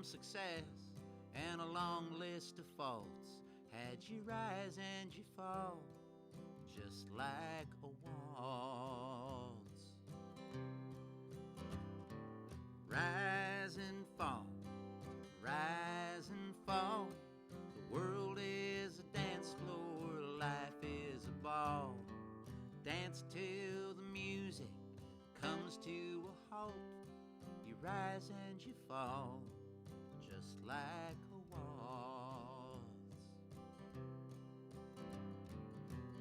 some success and a long list of faults. Had you rise and you fall, just like a waltz. Rise and fall, rise and fall. The world is a dance floor, life is a ball. Dance till the music comes to a halt. You rise and you fall, just like a waltz.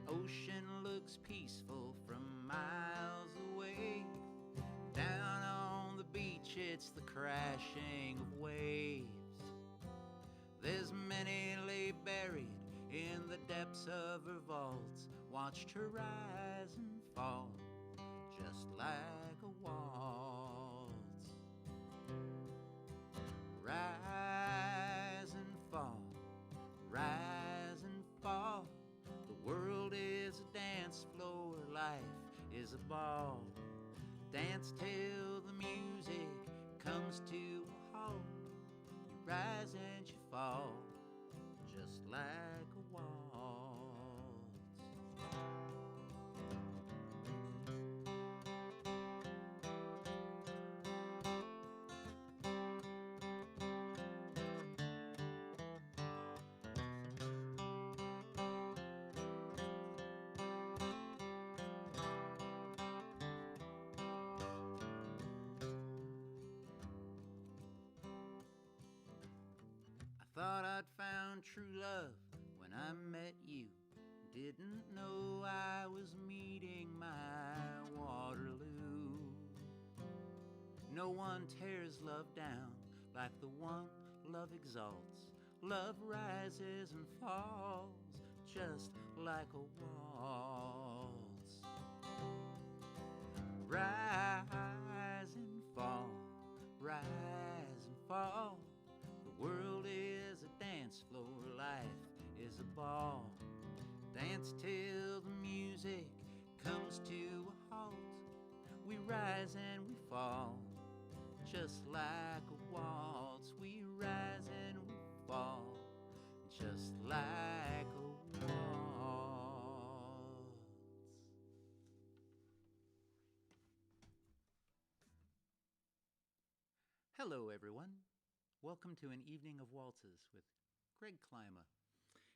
Ocean looks peaceful from miles away. Down on the beach it's the crashing of waves. There's many lay buried in the depths of her vaults, watched her rise and fall, just like a waltz. Rise and fall, rise and fall. The world is a dance floor, life is a ball. Dance till the music comes to a halt. You rise and you fall, just like a waltz. Thought I'd found true love when I met you. Didn't know I was meeting my Waterloo. No one tears love down like the one love exalts. Love rises and falls just like a waltz. Rise and fall, rise and fall. The world is a dance floor, life is a ball. Dance till the music comes to a halt. We rise and we fall, just like a waltz. We rise and we fall, just like a waltz. Hello, everyone. Welcome to an evening of waltzes with Greg Klyma.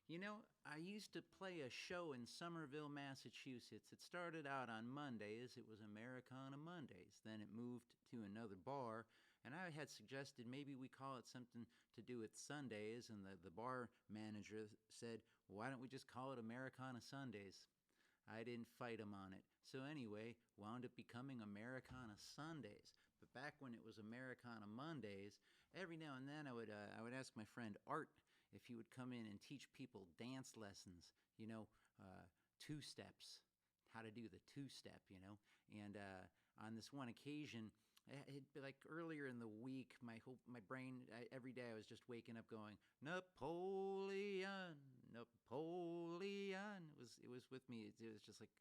You know, I used to play a show in Somerville, Massachusetts. It started out on Mondays. It was Americana Mondays. Then it moved to another bar, and I had suggested maybe we call it something to do with Sundays, and the bar manager said, why don't we just call it Americana Sundays? I didn't fight him on it. So anyway, wound up becoming Americana Sundays. But back when it was Americana Mondays, every now and then I would ask my friend Art if he would come in and teach people dance lessons, you know, two steps, how to do the two-step, you know. And on this one occasion, it'd be like earlier in the week, my brain, every day I was just waking up going, Napoleon, Napoleon. It was with me. It was just like,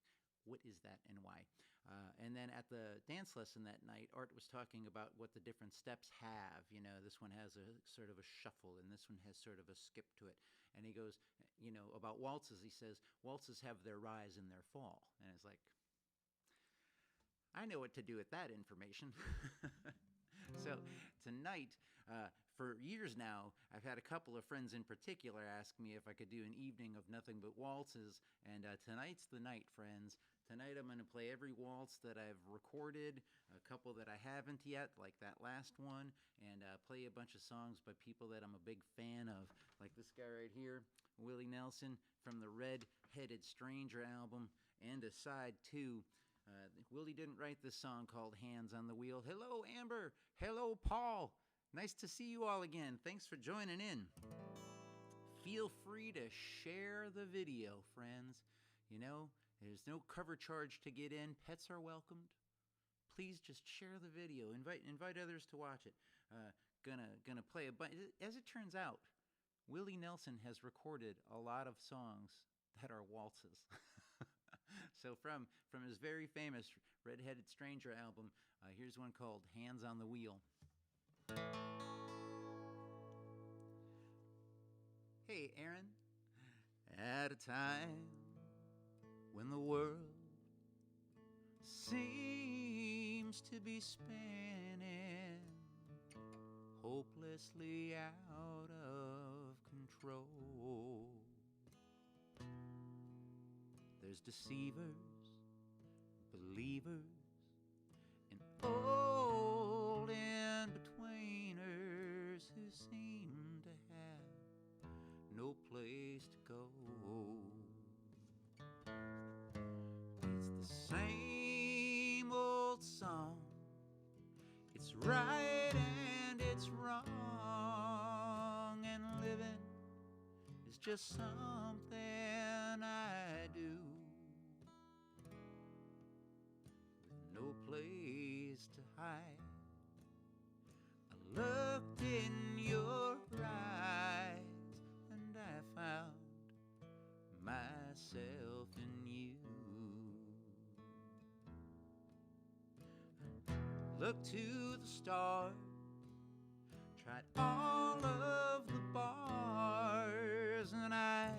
what is that and why? And then at the dance lesson that night, Art was talking about what the different steps have. You know, this one has a sort of a shuffle, and this one has sort of a skip to it. And he goes, you know, about waltzes, he says, waltzes have their rise and their fall. And it's like, I know what to do with that information. So tonight, for years now, I've had a couple of friends in particular ask me if I could do an evening of nothing but waltzes, and tonight's the night, friends. Tonight I'm going to play every waltz that I've recorded, a couple that I haven't yet, like that last one, and play a bunch of songs by people that I'm a big fan of, like this guy right here, Willie Nelson, from the Redheaded Stranger album, and a side two. Willie didn't write this song called Hands on the Wheel. Hello, Amber. Hello, Paul. Nice to see you all again. Thanks for joining in. Feel free to share the video, friends. You know, there's no cover charge to get in. Pets are welcomed. Please just share the video. Invite others to watch it. Gonna play a bunch. As it turns out, Willie Nelson has recorded a lot of songs that are waltzes. So from his very famous Redheaded Stranger album, here's one called Hands on the Wheel. Hey, Aaron. At a time when the world seems to be spinning hopelessly out of control, there's deceivers, believers, and old in-betweeners who seem to have no place to go. It's the same old song. It's right and it's wrong, and living is just something I do with no place to hide. I looked in your eyes and I found myself in you. Looked to the stars, tried all of the bars, and I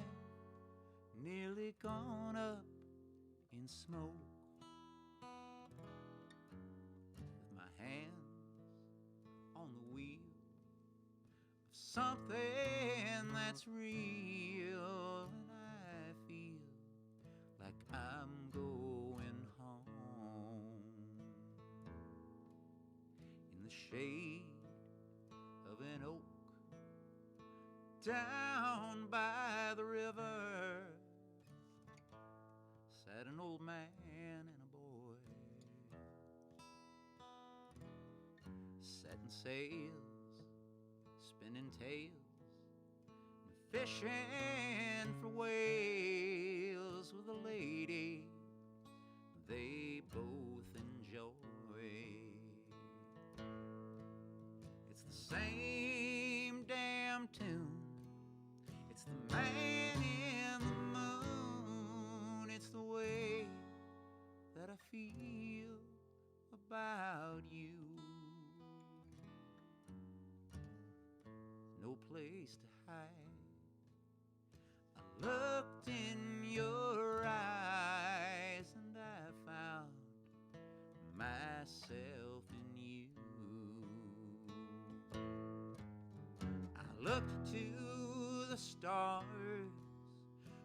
nearly gone up in smoke. With my hands on the wheel of something that's real, and I feel like I'm going home. In the shade of an oak down by the river sat an old man and a boy, setting sails, spinning tales, and fishing for whales with a lady they both enjoy. It's the same damn tune. It's the man in the moon. It's the way that I feel about you. No place to hide. I looked in your eyes and I found myself in you. I looked to the stars,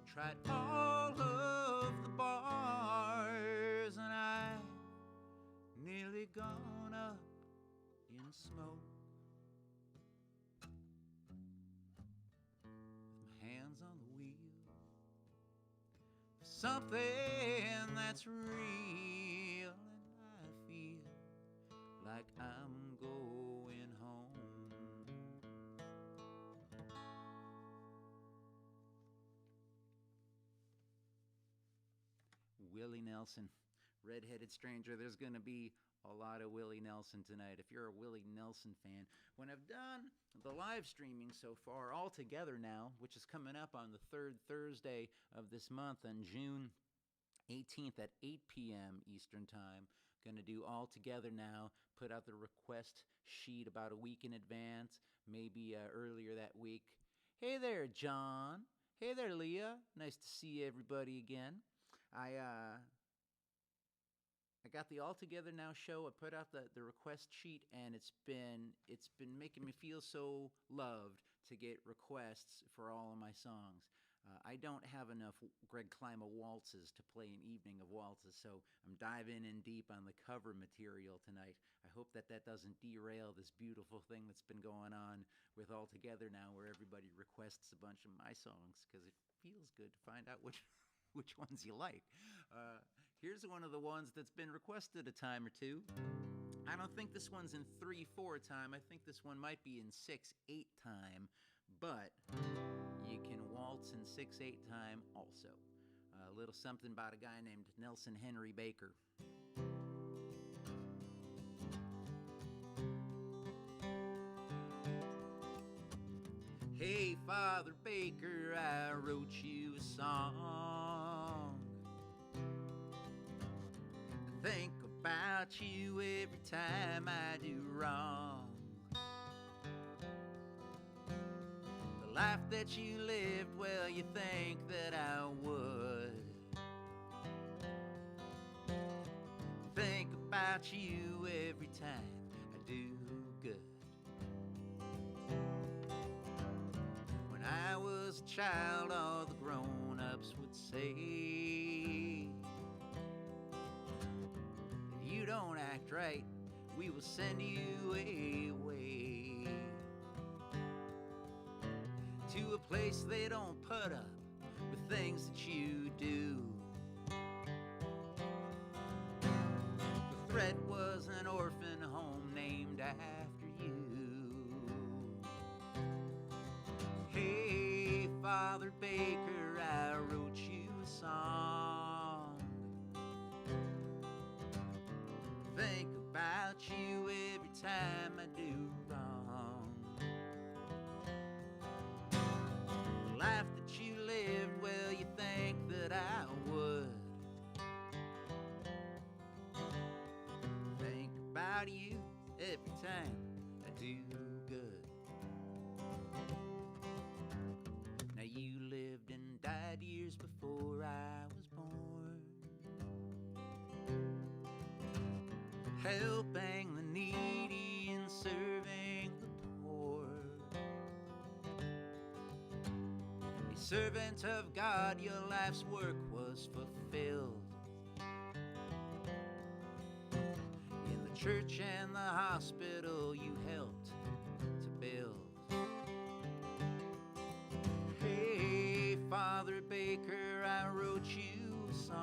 tried all of the bars, and I nearly gone up in smoke. With my hands on the wheel, something that's real, and I feel like I'm going home. Willie Nelson, Redheaded Stranger. There's going to be a lot of Willie Nelson tonight. If you're a Willie Nelson fan, when I've done the live streaming so far all together now, which is coming up on the third Thursday of this month on June 18th at 8 p.m. Eastern Time, going to do all together now, put out the request sheet about a week in advance, maybe earlier that week. Hey there, John. Hey there, Leah. Nice to see everybody again. I got the All Together Now show. I put out the request sheet, and it's been making me feel so loved to get requests for all of my songs. I don't have enough Klyma Waltzes to play an evening of waltzes, so I'm diving in deep on the cover material tonight. I hope that doesn't derail this beautiful thing that's been going on with All Together Now, where everybody requests a bunch of my songs, because it feels good to find out which ones you like. Here's one of the ones that's been requested a time or two. I don't think this one's in 3/4 time. I think this one might be in 6/8 time, but you can waltz in 6/8 time also. A little something about a guy named Nelson Henry Baker. Hey, Father Baker, I wrote you a song. I think about you every time I do wrong. Well, life that you lived, well, you think that I would. Think about you every time I do good. When I was a child, all the grown-ups would say, if you don't act right, we will send you away to a place they don't put up with things that you do. The threat was an orphan home named after you. Hey, Father Baker, I wrote you a song. Think about you every time I do wrong. The life that you lived, well, you think that I would. Think about you every time I do good. Now you lived and died years before I was born, helping the needy and serving the poor. A servant of God, your life's work was fulfilled. In the church and the hospital you helped to build. Hey, Father Baker, I wrote you a song.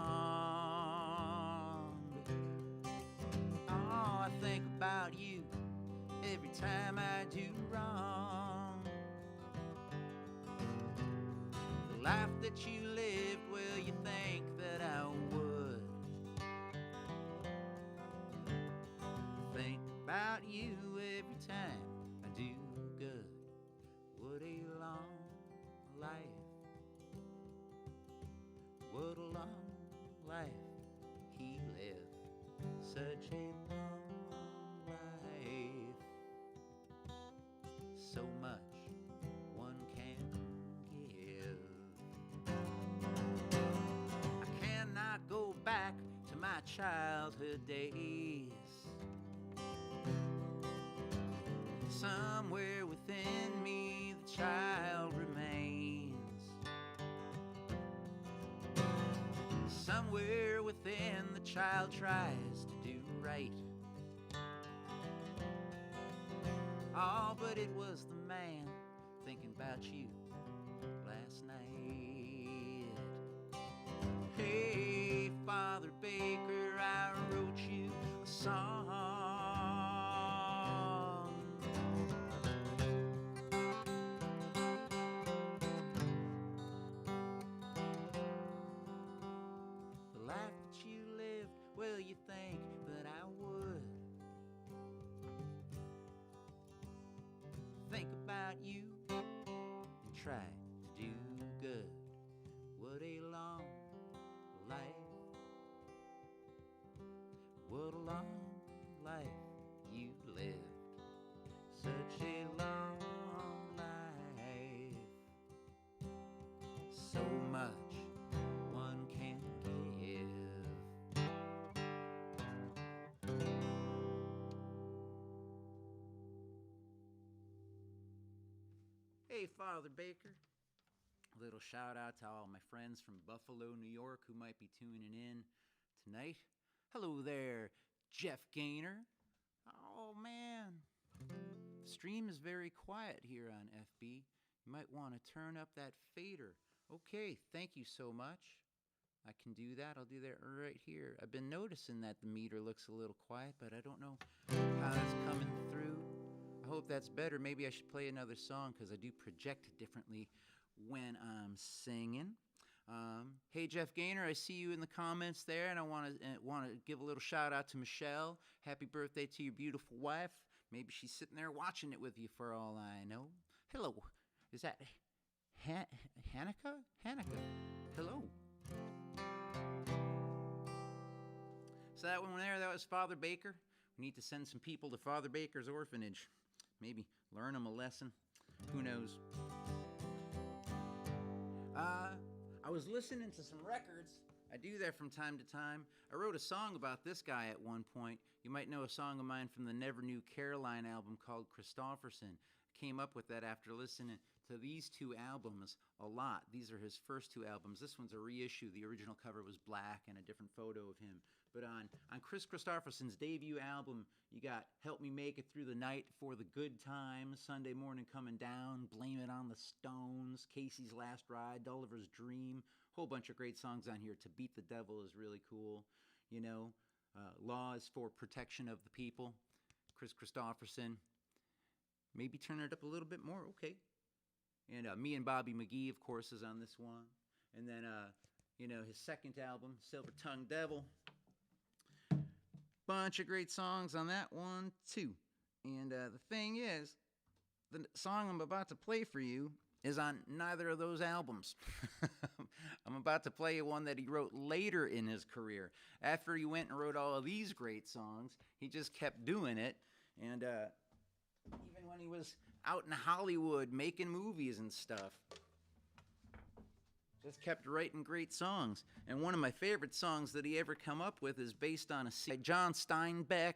Oh, I think about you every time I do wrong. The life that you lived, well, you think that I would. Think about you every time I do good. What a long life. What a long life he lived. Such a long life. So much one can give. I cannot go back to my childhood days. Somewhere within me the child remains. Somewhere within the child tries to do right. Oh, but it was the man thinking about you last night. Hey, Father Baker, I wrote you a song. The life that you lived, well, you think that I would. Think about you and try to do good. What a long life. What a long life you lived. Such a long life. So much one can give. Hey, Father Baker. A little shout out to all my friends from Buffalo, New York who might be tuning in tonight. Hello there, Jeff Gaynor. Oh, man. The stream is very quiet here on FB. You might want to turn up that fader. Okay, thank you so much. I can do that. I'll do that right here. I've been noticing that the meter looks a little quiet, but I don't know how it's coming through. I hope that's better. Maybe I should play another song because I do project differently when I'm singing. Hey, Jeff Gaynor, I see you in the comments there, and I want to give a little shout out to Michelle. Happy birthday to your beautiful wife. Maybe she's sitting there watching it with you for all I know. Hello. Is that Hanukkah? Hanukkah. Hello. So that one there, that was Father Baker. We need to send some people to Father Baker's orphanage. Maybe learn them a lesson. Who knows? Uh, I was listening to some records. I do that from time to time. I wrote a song about this guy at one point. You might know a song of mine from the Never Knew Caroline album called Christofferson. Came up with that after listening to these two albums a lot. These are his first two albums. This one's a reissue. The original cover was black and a different photo of him. But on Chris Christofferson's debut album, you got Help Me Make It Through the Night, For the Good Times, Sunday Morning Coming Down, Blame It on the Stones, Casey's Last Ride, Gulliver's Dream, whole bunch of great songs on here. To Beat the Devil is really cool. You know, Laws for Protection of the People, Chris Christofferson. Maybe turn it up a little bit more, okay. And Me and Bobby McGee, of course, is on this one. And then, his second album, Silver Tongue Devil. Bunch of great songs on that one, too. And the thing is, the song I'm about to play for you is on neither of those albums. I'm about to play one that he wrote later in his career. After he went and wrote all of these great songs, he just kept doing it. And even when he was out in Hollywood making movies and stuff, just kept writing great songs. And one of my favorite songs that he ever come up with is based on a John Steinbeck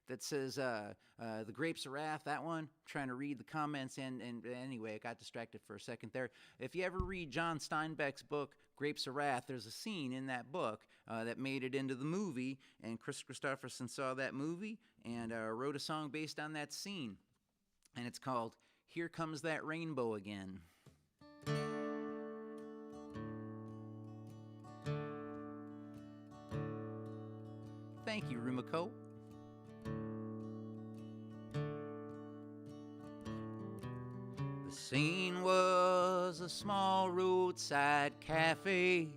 that says The Grapes of Wrath, that one. I'm trying to read the comments, and anyway, I got distracted for a second there. If you ever read John Steinbeck's book, Grapes of Wrath, there's a scene in that book that made it into the movie, and Chris Christofferson saw that movie and wrote a song based on that scene. And it's called Here Comes That Rainbow Again. Thank you, Rumiko. The scene was a small roadside cafe.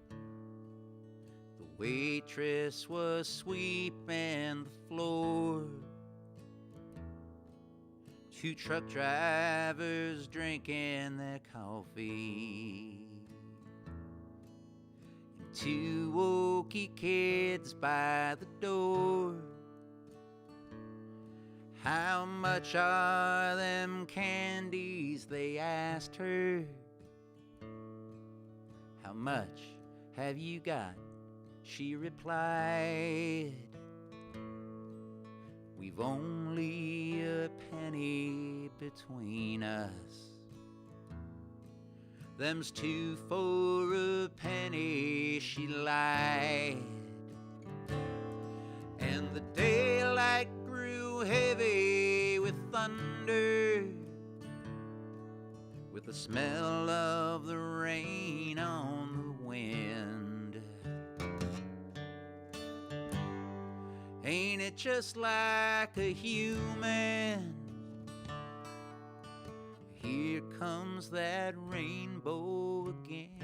The waitress was sweeping the floor. Two truck drivers drinking their coffee. Two wokey kids by the door. How much are them candies, they asked her. How much have you got, she replied. We've only a penny between us. Them's two for a penny, she lied. And the daylight grew heavy with thunder, with the smell of the rain on the wind. Ain't it just like a human? Here comes that rainbow again.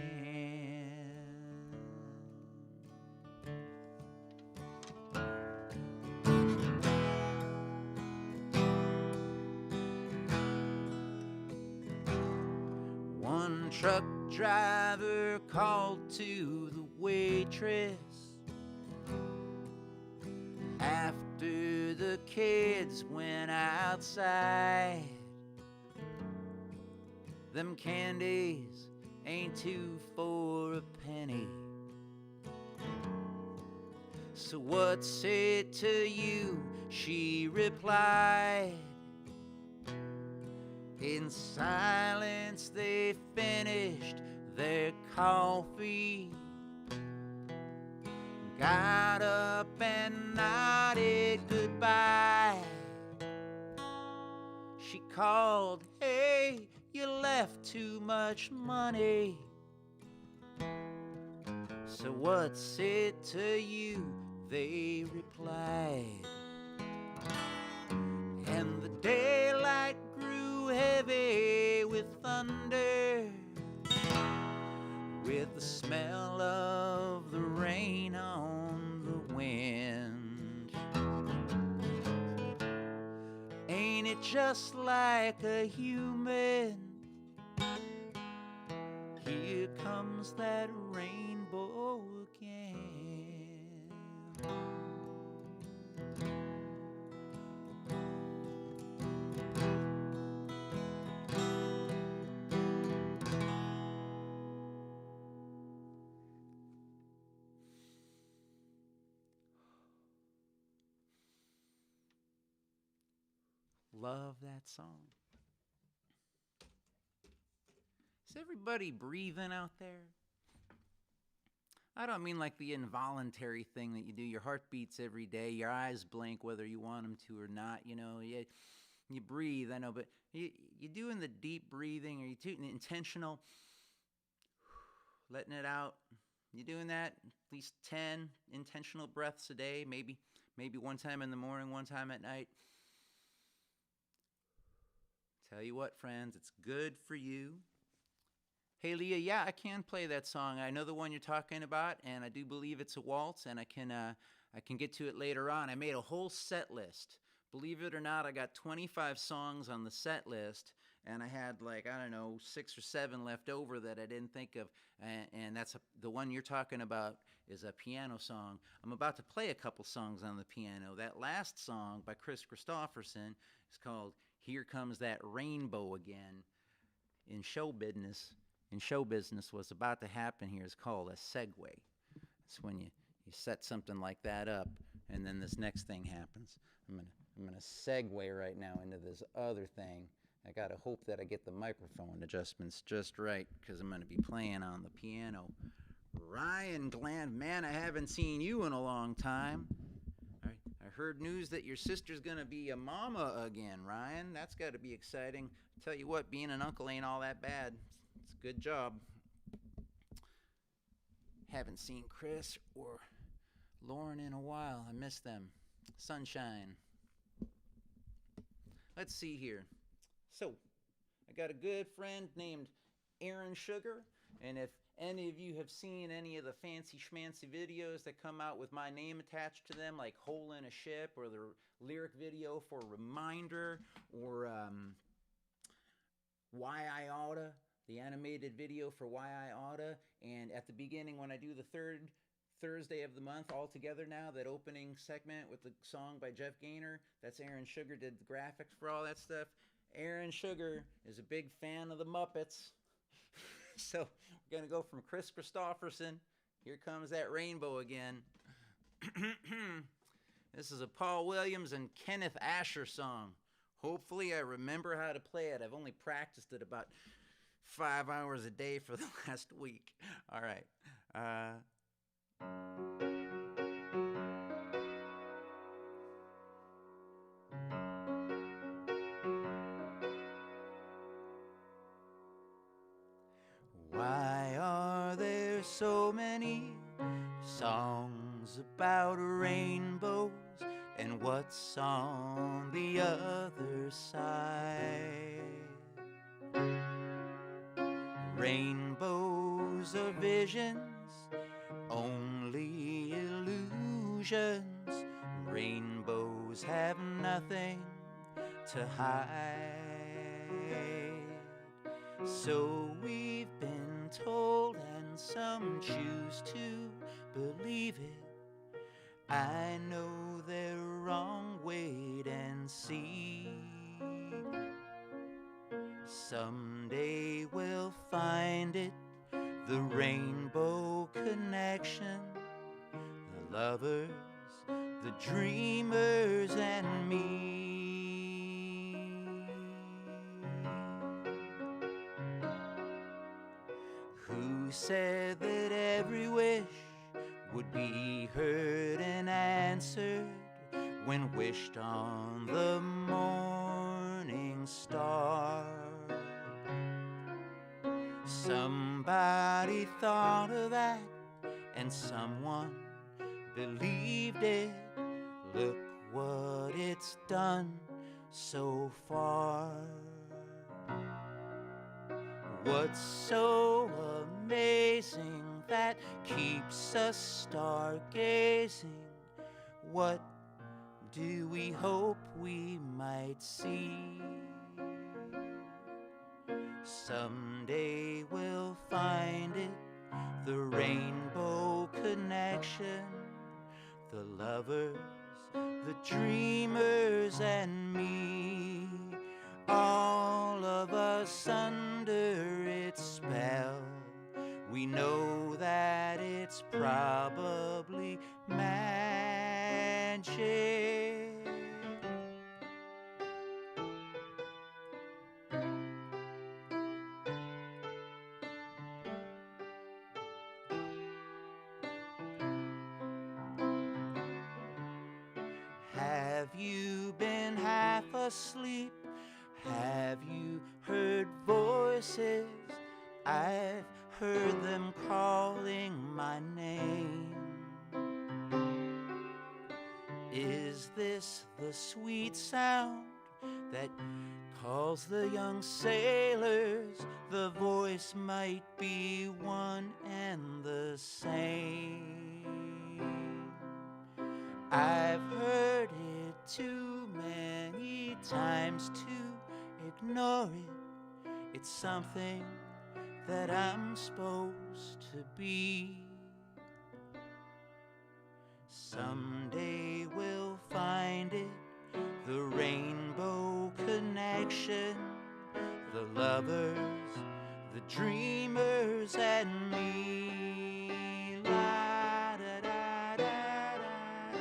One truck driver called to the waitress after the kids went outside. Them candies ain't two for a penny. So what's it to you, she replied. In silence they finished their coffee, got up and nodded goodbye. She called, hey, you left too much money. So what's it to you, they replied. And the daylight grew heavy with thunder, with the smell of the rain on the wind. Ain't it just like a human? Here comes that rainbow again. love that song. Is everybody breathing out there? I don't mean like the involuntary thing that you do. Your heart beats every day. Your eyes blink whether you want them to or not. You know, you breathe, I know, but you doing the deep breathing? Are you doing intentional? Letting it out? You doing that? At least 10 intentional breaths a day, maybe one time in the morning, one time at night. Tell you what, friends, it's good for you. Hey, Leah, yeah, I can play that song. I know the one you're talking about, and I do believe it's a waltz, and I can get to it later on. I made a whole set list. Believe it or not, I got 25 songs on the set list, and I had like, I don't know, 6 or 7 left over that I didn't think of, and that's the one you're talking about is a piano song. I'm about to play a couple songs on the piano. That last song by Chris Christopherson is called Here Comes That Rainbow Again. In show business, what's about to happen here is called a segue. It's when you set something like that up, and then this next thing happens. I'm gonna segue right now into this other thing. I gotta hope that I get the microphone adjustments just right, because I'm gonna be playing on the piano. Ryan Gland, man, I haven't seen you in a long time. I heard news that your sister's gonna be a mama again, Ryan. That's gotta be exciting. Tell you what, being an uncle ain't all that bad. It's a good job. Haven't seen Chris or Lauren in a while. I miss them. Sunshine. Let's see here. So, I got a good friend named Aaron Sugar, and if any of you have seen any of the fancy schmancy videos that come out with my name attached to them, like Hole in a Ship, or the lyric video for Reminder, or Why I Oughta, the animated video for Why I Oughta, and at the beginning when I do the third Thursday of the month all together now, that opening segment with the song by Jeff Gaynor, that's Aaron Sugar, did the graphics for all that stuff. Aaron Sugar is a big fan of the Muppets. So we're going to go from Chris Christopherson, Here Comes That Rainbow Again. This is a Paul Williams and Kenneth Asher song. Hopefully I remember how to play it. I've only practiced it about 5 hours a day for the last week. All right. Why are there so many songs about rainbows, and what's on the other side? Rainbows are visions, only illusions. Rainbows have nothing to hide. So we've been told, and some choose to believe it. I know they're wrong, wait and see. Someday we'll find it, the rainbow connection. The lovers, the dreamers, and me. Who said that every wish would be heard and answered when wished on the morning star? Somebody thought of that, and someone believed it. Look what it's done so far. What's so amazing that keeps us stargazing? What do we hope we might see? Someday we'll find it, the rainbow connection. The lovers, the dreamers, and me. All of us under its spell. We know that it's probably magic. asleep? Have you heard voices? I've heard them calling my name. Is this the sweet sound that calls the young sailors? The voice might be one and the same. I've heard it too many times to ignore it. It's something that I'm supposed to be. Someday we'll find it, the rainbow connection, the lovers, the dreamers, and me. La da da da da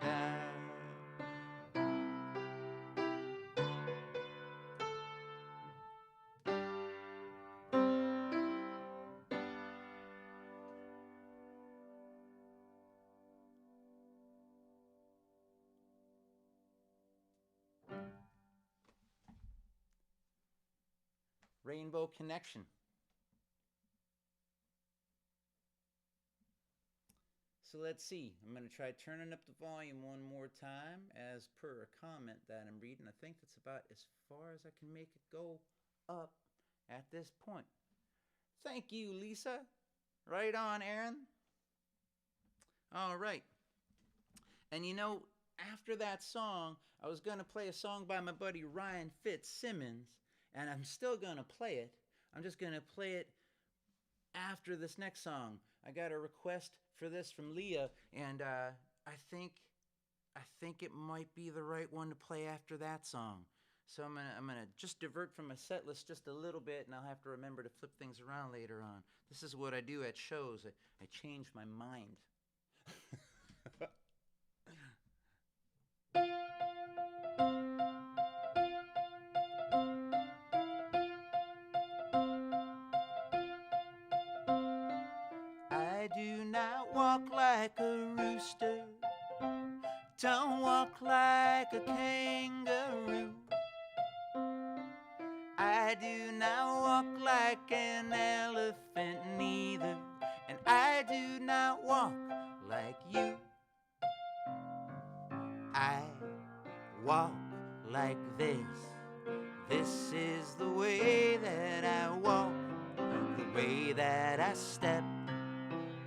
da. Rainbow connection. So let's see. I'm going to try turning up the volume one more time as per a comment that I'm reading. I think that's about as far as I can make it go up at this point. Thank you, Lisa. Right on, Aaron. All right. And you know, after that song, I was going to play a song by my buddy Ryan Fitzsimmons, and I'm still going to play it. I'm just going to play it after this next song. I got a request for this from Leah, and I think it might be the right one to play after that song. So I'm gonna just divert from my set list just a little bit, and I'll have to remember to flip things around later on. This is what I do at shows. I change my mind. I do not walk like a rooster, don't walk like a kangaroo. I do not walk like an elephant neither, and I do not walk like you. I walk like this. This is the way that I walk, the way that I step.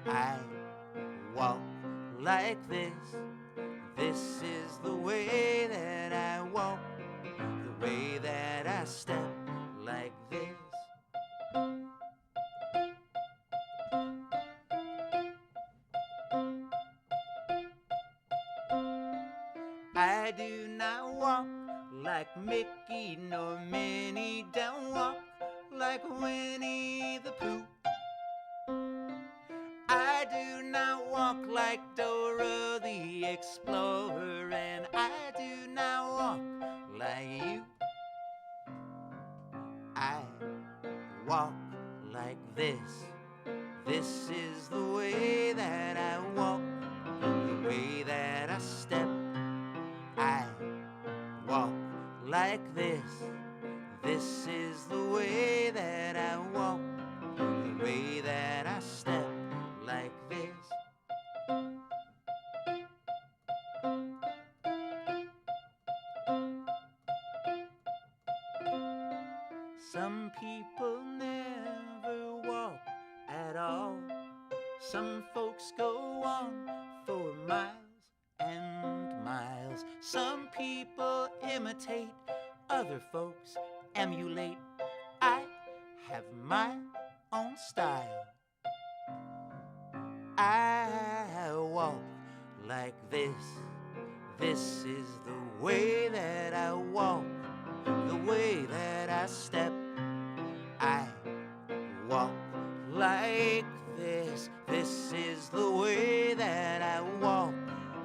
I walk like this. This is the way that I walk, the way that I step like this. I do not walk like Mickey nor Minnie, don't walk like Winnie the Pooh. I do not walk like Dora the Explorer, and I do not walk like you. I walk like this. This is the way that I walk, the way that I step. I walk like this. This is the way that I walk, the way that I step like this. Some people never walk at all. Some folks go on for miles and miles. Some people imitate, other folks emulate. I have my own style. I walk like this. This is the way that I walk, the way that I step. I walk like this. This is the way that I walk,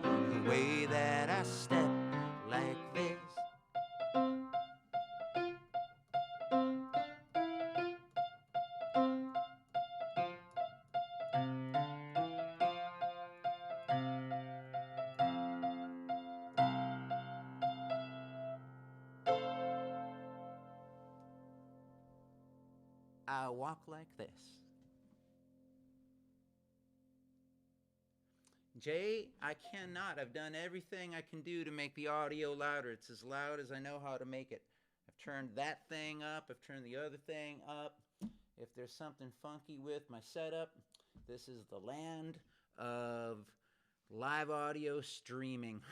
the way that I step like this. I'll walk like this. Jay, I cannot. I've done everything I can do to make the audio louder. It's as loud as I know how to make it. I've turned that thing up. I've turned the other thing up. If there's something funky with my setup, this is the land of live audio streaming.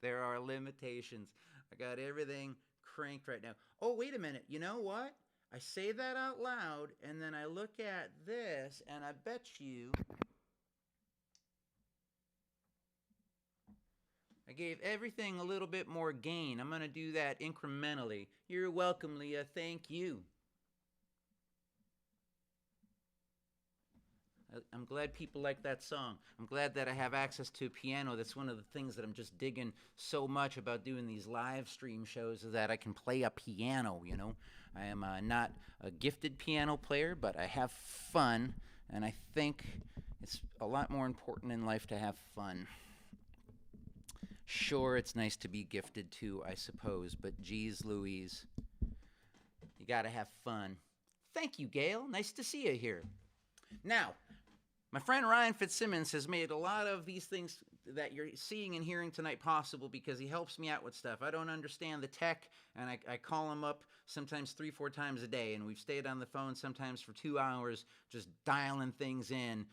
There are limitations. I got everything cranked right now. Oh, wait a minute. You know what? I say that out loud, and then I look at this, and I bet you I gave everything a little bit more gain. I'm going to do that incrementally. You're welcome, Leah. Thank you. I'm glad people like that song. I'm glad that I have access to a piano. That's one of the things that I'm just digging so much about doing these live stream shows, is that I can play a piano, you know. I am not a gifted piano player, but I have fun, and I think it's a lot more important in life to have fun. Sure, it's nice to be gifted too, I suppose, but geez Louise, you gotta have fun. Thank you, Gail. Nice to see you here. Now, my friend Ryan Fitzsimmons has made a lot of these things that you're seeing and hearing tonight possible because he helps me out with stuff. I don't understand the tech, and I call him up sometimes 3-4 times a day, and we've stayed on the phone sometimes for 2 hours just dialing things in.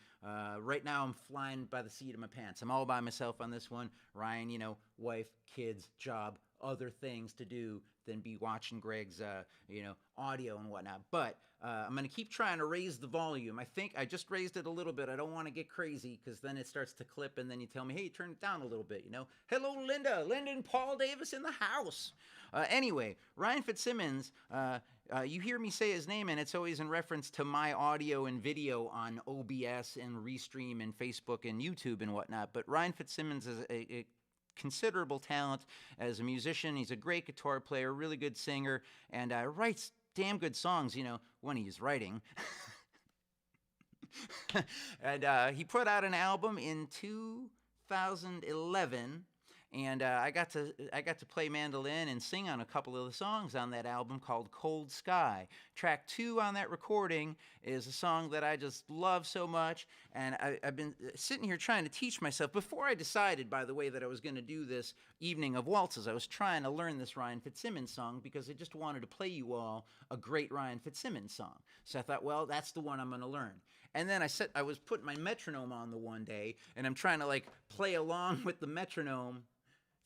Right now I'm flying by the seat of my pants. I'm all by myself on this one. Ryan, you know, wife, kids, job, other things to do than be watching Greg's, audio and whatnot. But I'm going to keep trying to raise the volume. I think I just raised it a little bit. I don't want to get crazy because then it starts to clip and then you tell me, hey, turn it down a little bit, you know. Hello, Linda. Linda and Paul Davis in the house. Anyway, Ryan Fitzsimmons, you hear me say his name and it's always in reference to my audio and video on OBS and Restream and Facebook and YouTube and whatnot. But Ryan Fitzsimmons is a considerable talent as a musician. He's a great guitar player, really good singer, and writes damn good songs, you know, when he's writing. And he put out an album in 2011, and I got to play mandolin and sing on a couple of the songs on that album called Cold Sky. Track 2 on that recording is a song that I just love so much, and I've been sitting here trying to teach myself. Before I decided, by the way, that I was going to do this evening of waltzes, I was trying to learn this Ryan Fitzsimmons song because I just wanted to play you all a great Ryan Fitzsimmons song. So I thought, well, that's the one I'm going to learn. And then I was putting my metronome on the one day, and I'm trying to like play along with the metronome.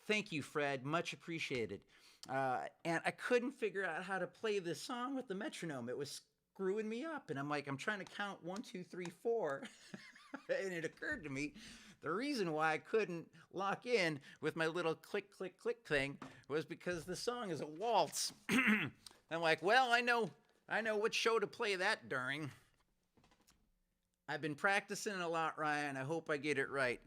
Thank you, Fred. Much appreciated. And I couldn't figure out how to play this song with the metronome. It was screwing me up. And I'm trying to count 1, 2, 3, 4. And it occurred to me, the reason why I couldn't lock in with my little click, click, click thing was because the song is a waltz. I'm like, well, I know what show to play that during. I've been practicing a lot, Ryan. I hope I get it right.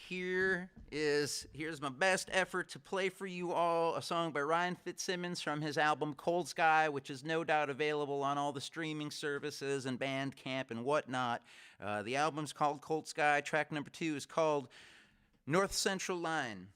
Here's my best effort to play for you all a song by Ryan Fitzsimmons from his album Cold Sky, which is no doubt available on all the streaming services and Bandcamp and whatnot. The album's called Cold Sky. Track number 2 is called North Central Line.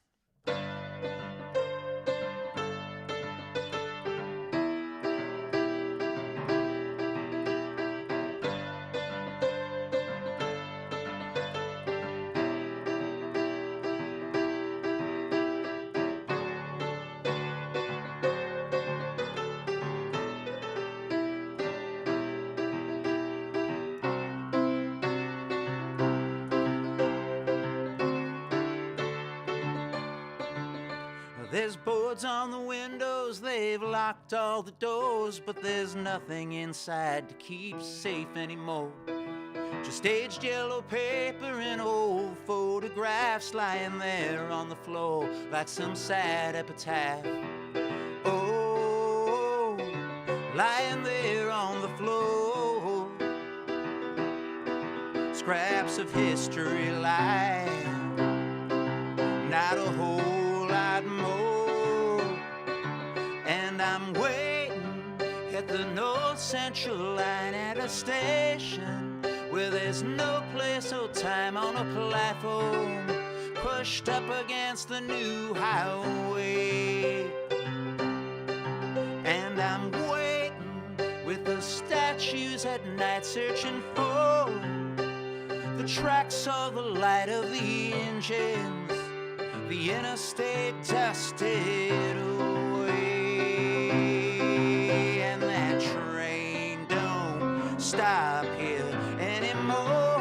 There's boards on the windows, they've locked all the doors, but there's nothing inside to keep safe anymore. Just aged yellow paper and old photographs lying there on the floor like some sad epitaph. Oh, lying there on the floor, scraps of history lying, not a whole lot more. And I'm waiting at the North Central Line at a station where there's no place or time on a platform, pushed up against the new highway. And I'm waiting with the statues at night, searching for the tracks of the light of the engines. The interstate dusted away, and that train don't stop here anymore.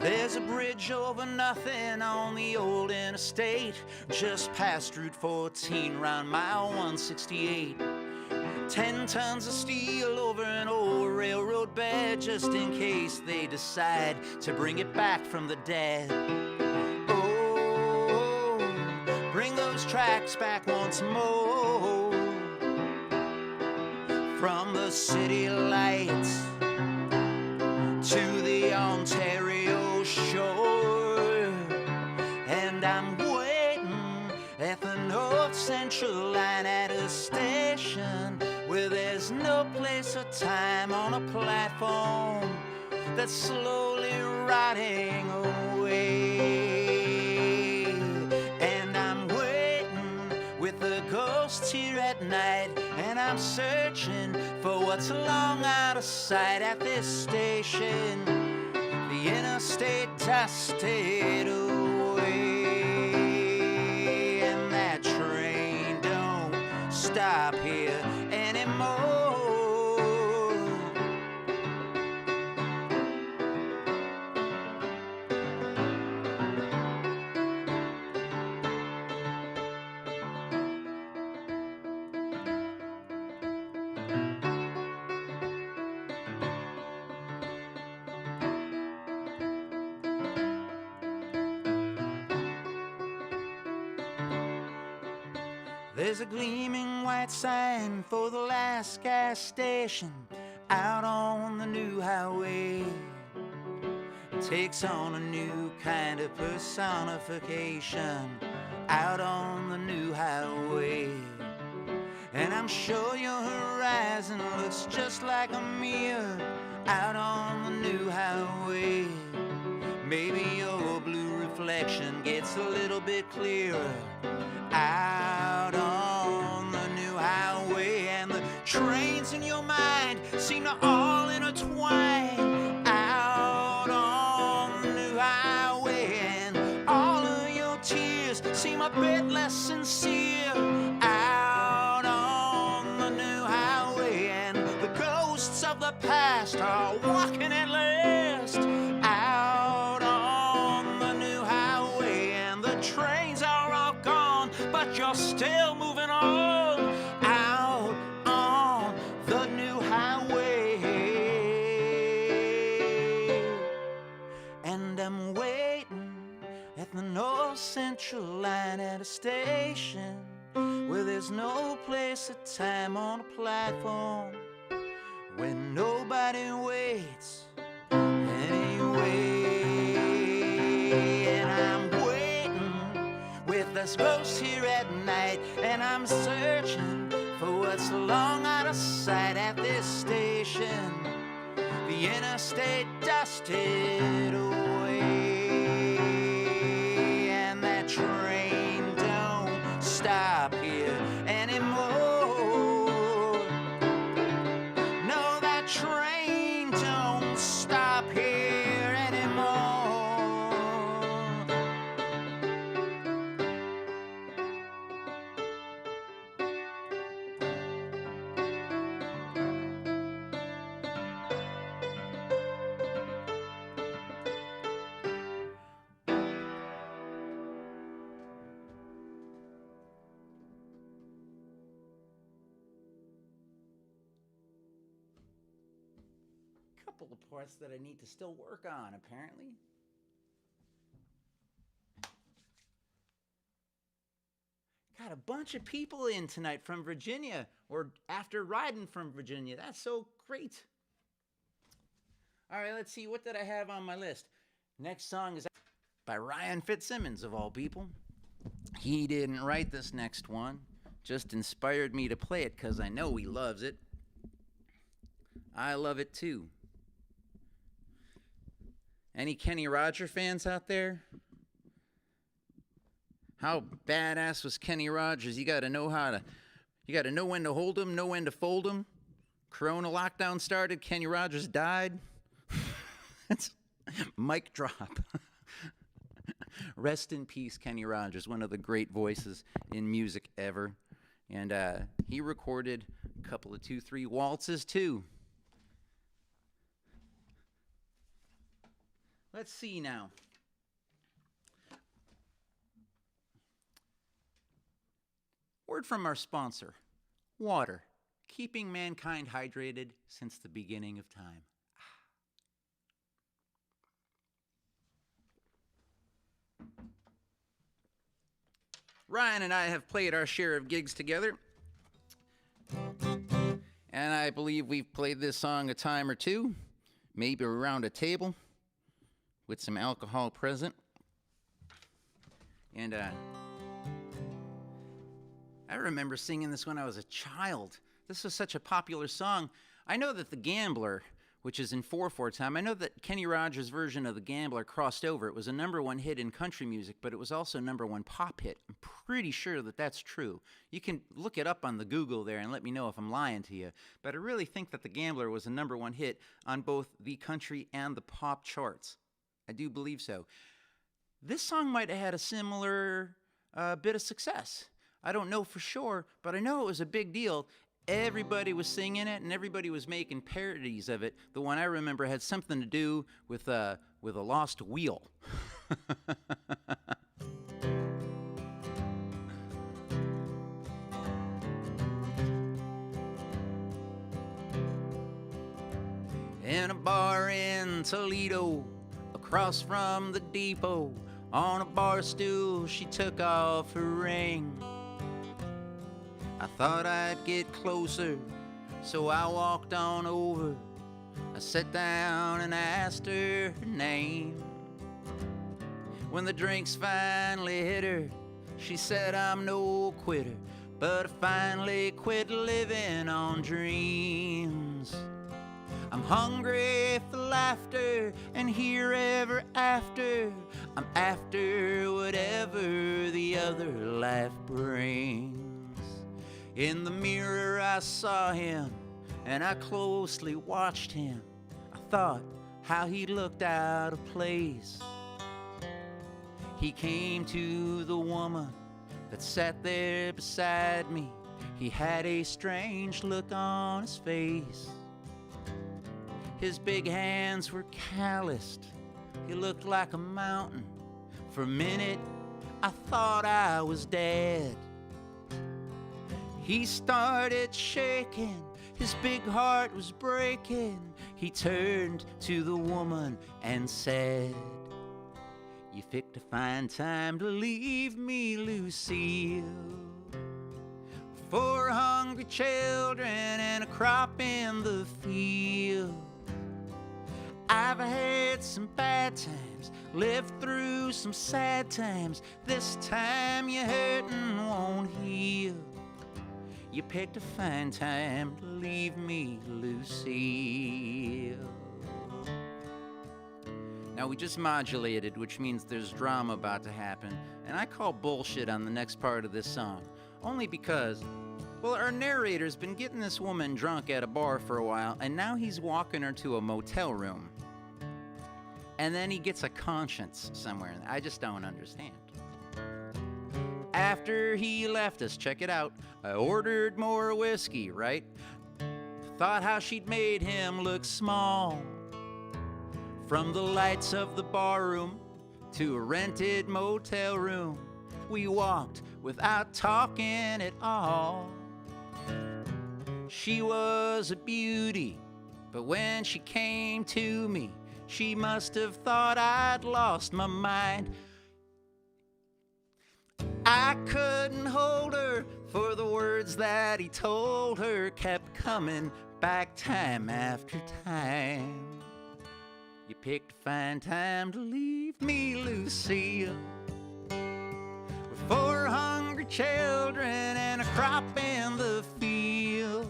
There's a bridge over nothing on the old interstate, just past Route 14, round mile 168. 10 tons of steel over an old railroad bed, just in case they decide to bring it back from the dead. Oh, bring those tracks back once more, from the city lights to the Ontario shore. And I'm waiting at the North Central line at a station where there's no place or time, on a platform that's slowly rotting away. And I'm waiting with the ghosts here at night, and I'm searching for what's long out of sight at this station. The interstate dusted away, and that train don't stop here anymore. There's a gleaming white sign for the last gas station out on the new highway. It takes on a new kind of personification out on the new highway. And I'm sure your horizon looks just like a mirror out on the new highway. Maybe your blue reflection gets a little bit clearer out on the new highway, and the trains in your mind seem to all intertwine out on the new highway, and all of your tears seem a bit less sincere out on the new highway, and the ghosts of the past are walking at last out on the new highway, and the trains are all gone, but you're still moving on out on the new highway. And I'm waiting at the North Central line at a station where there's no place or time, on a platform where nobody waits anyway. And I'm waiting with this ghost here at night, and I'm searching for what's long out of sight at this station. The interstate dusted away, and that train don't stop here anymore. No, that train don't stop here anymore. Couple of parts that I need to still work on, apparently. Got a bunch of people in tonight from Virginia, or after riding from Virginia. That's so great. All right, let's see. What did I have on my list? Next song is by Ryan Fitzsimmons, of all people. He didn't write this next one, just inspired me to play it because I know he loves it. I love it too. Any Kenny Roger fans out there? How badass was Kenny Rogers? You got to know when to hold him, know when to fold him. Corona lockdown started, Kenny Rogers died. That's mic drop. Rest in peace, Kenny Rogers, one of the great voices in music ever. And he recorded a couple of 2-3 waltzes too. Let's see now. Word from our sponsor, water, keeping mankind hydrated since the beginning of time. Ryan and I have played our share of gigs together, and I believe we've played this song a time or two, maybe around a table with some alcohol present. And I remember singing this when I was a child. This was such a popular song. I know that The Gambler, which is in 4/4 time, I know that Kenny Rogers' version of The Gambler crossed over. It was a #1 hit in country music, but it was also a #1 pop hit. I'm pretty sure that that's true. You can look it up on the Google there and let me know if I'm lying to you. But I really think that The Gambler was a #1 hit on both the country and the pop charts. I do believe so. This song might have had a similar bit of success. I don't know for sure, but I know it was a big deal. Everybody was singing it, and everybody was making parodies of it. The one I remember had something to do with a lost wheel. In a bar in Toledo, across from the depot, on a bar stool, she took off her ring. I thought I'd get closer, so I walked on over. I sat down and asked her name. When the drinks finally hit her, she said, I'm no quitter, but I finally quit living on dreams. I'm hungry for laughter, and here ever after, I'm after whatever the other life brings. In the mirror I saw him, and I closely watched him. I thought how he looked out of place. He came to the woman that sat there beside me. He had a strange look on his face. His big hands were calloused. He looked like a mountain. For a minute, I thought I was dead. He started shaking. His big heart was breaking. He turned to the woman and said, You picked a fine time to leave me, Lucille. 4 hungry children and a crop in the field. I've had some bad times, lived through some sad times. This time your hurtin' won't heal. You picked a fine time to leave me, Lucille. Now we just modulated, which means there's drama about to happen, and I call bullshit on the next part of this song. Only because, well, our narrator's been getting this woman drunk at a bar for a while, and now he's walking her to a motel room. And then he gets a conscience somewhere. I just don't understand. After he left us, check it out, I ordered more whiskey, right? Thought how she'd made him look small. From the lights of the bar room to a rented motel room, we walked without talking at all. She was a beauty, but when she came to me, she must have thought I'd lost my mind. I couldn't hold her, for the words that he told her kept coming back time after time. You picked a fine time to leave me, Lucille. With 4 hungry children and a crop in the field.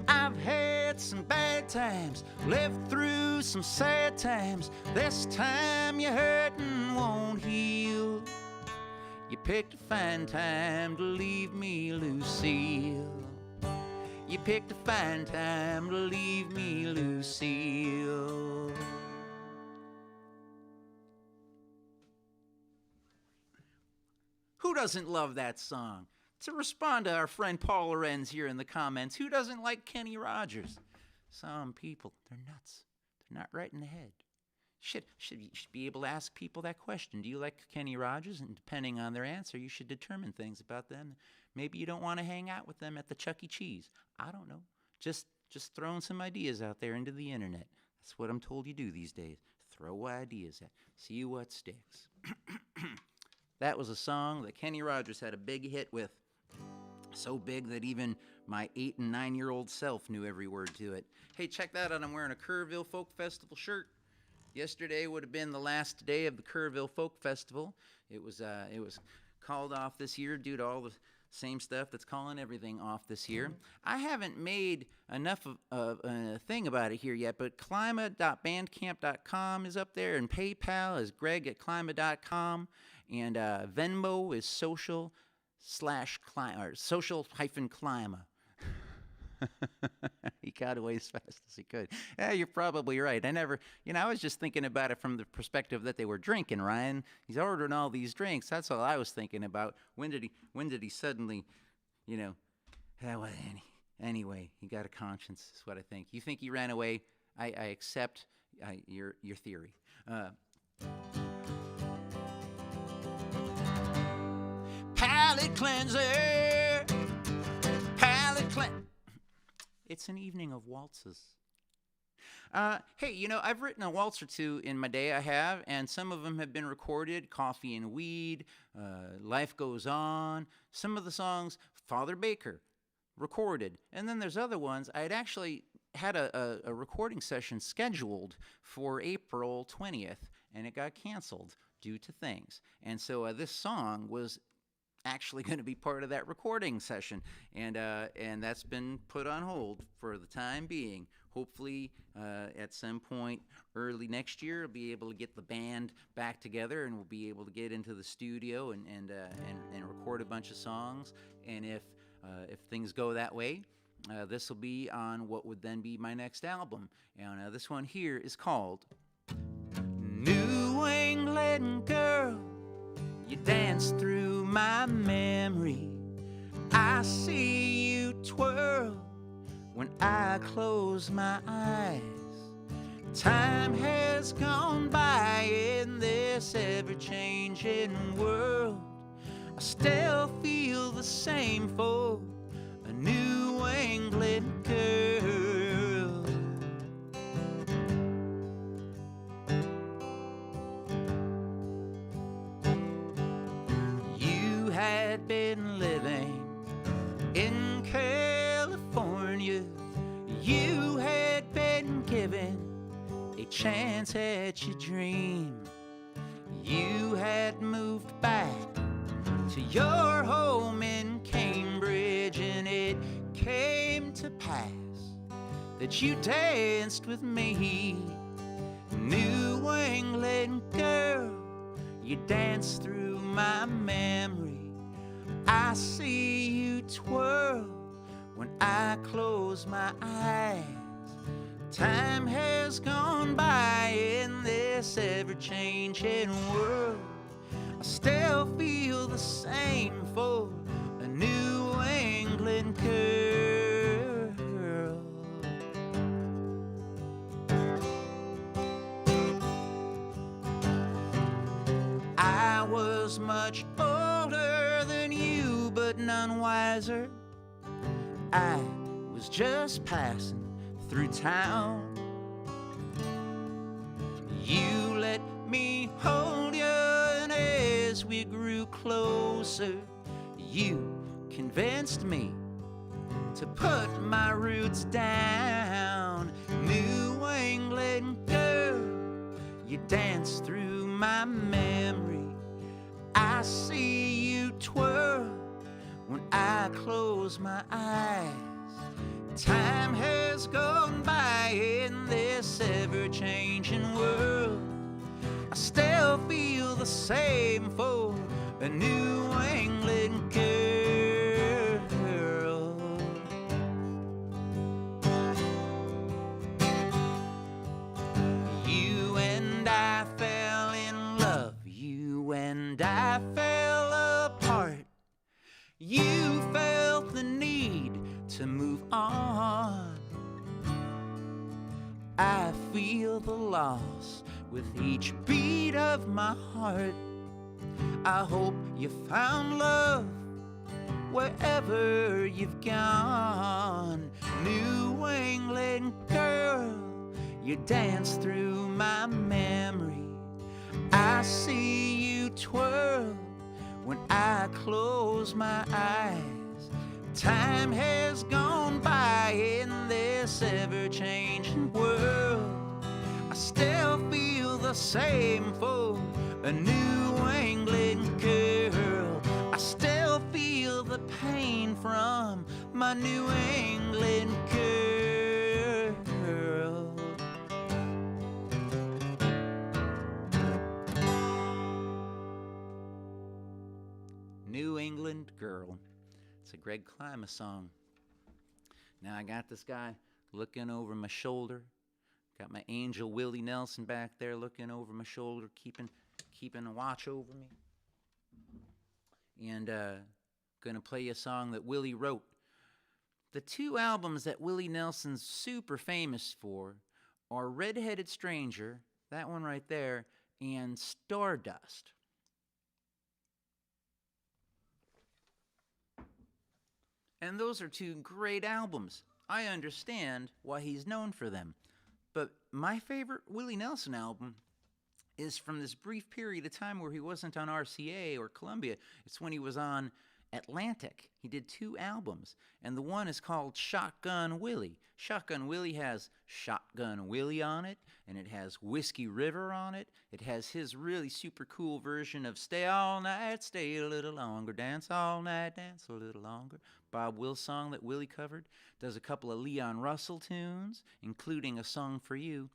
I've had some bad bad times, lived through some sad times. This time you're hurting won't heal. You picked a fine time to leave me, Lucille. You picked a fine time to leave me, Lucille. Who doesn't love that song? To respond to our friend Paul Lorenz here in the comments, who doesn't like Kenny Rogers? Some people, they're nuts. They're not right in the head. You should be able to ask people that question. Do you like Kenny Rogers? And depending on their answer, you should determine things about them. Maybe you don't want to hang out with them at the Chuck E. Cheese. I don't know. Just throwing some ideas out there into the internet. That's what I'm told you do these days. Throw ideas at. See what sticks. That was a song that Kenny Rogers had a big hit with. So big that even my 8 and 9-year-old self knew every word to it. Hey, check that out. I'm wearing a Kerrville Folk Festival shirt. Yesterday would have been the last day of the Kerrville Folk Festival. It was called off this year due to all the same stuff that's calling everything off this year. I haven't made enough of a thing about it here yet, but Klyma.bandcamp.com is up there, and PayPal is greg@klyma.com, and Venmo is social-Klyma. He got away as fast as he could. Yeah, you're probably right. I was just thinking about it from the perspective that they were drinking, Ryan. He's ordering all these drinks. That's all I was thinking about. When did he suddenly, anyway, he got a conscience, is what I think. You think he ran away? I accept your theory. Palate cleanser. It's an evening of waltzes. Hey, I've written a waltz or two in my day, I have, and some of them have been recorded. Coffee and Weed, Life Goes On. Some of the songs, Father Baker, recorded. And then there's other ones. I had actually had a recording session scheduled for April 20th, and it got canceled due to things. And so this song was actually going to be part of that recording session, and that's been put on hold for the time being. Hopefully, at some point early next year, I'll be able to get the band back together, and we'll be able to get into the studio and record a bunch of songs. And if things go that way, this will be on what would then be my next album. And this one here is called New England Girl. You dance through my memory. I see you twirl when I close my eyes. Time has gone by in this ever-changing world. I still feel the same for a New England girl. Had been living in California. You had been given a chance at your dream. You had moved back to your home in Cambridge, and it came to pass that you danced with me. New England girl, you danced through my memory. I see you twirl when I close my eyes. Time has gone by in this ever-changing world. I still feel the same for a New England girl. I was much older than you, but none wiser. I was just passing through town. You let me hold you, and as we grew closer, you convinced me to put my roots down. New England girl, you dance through my memory. I see you twirl when I close my eyes. Time has gone by in this ever-changing world. I still feel the same for a New England girl. You and I fell in love. You and I fell apart. You felt the need to move on. I feel the loss with each beat of my heart. I hope you found love wherever you've gone. New England girl, you dance through my memory. I see you twirl when I close my eyes. Time has gone by in this ever-changing world. I still feel the same for a New England girl. I still feel the pain from my New England girl. New England Girl. It's a Greg Klyma song. Now I got this guy looking over my shoulder. Got my angel Willie Nelson back there looking over my shoulder, keeping a watch over me. And gonna play you a song that Willie wrote. The two albums that Willie Nelson's super famous for are Redheaded Stranger, that one right there, and Stardust. And those are two great albums. I understand why he's known for them. But my favorite Willie Nelson album is from this brief period of time where he wasn't on RCA or Columbia. It's when he was on Atlantic. He did two albums, and the one is called Shotgun Willie. Shotgun Willie has Shotgun Willie on it, and it has Whiskey River on it. It has his really super cool version of Stay All Night, Stay a Little Longer, Dance All Night, Dance a Little Longer. Bob Wills song that Willie covered. Does a couple of Leon Russell tunes, including A Song for You.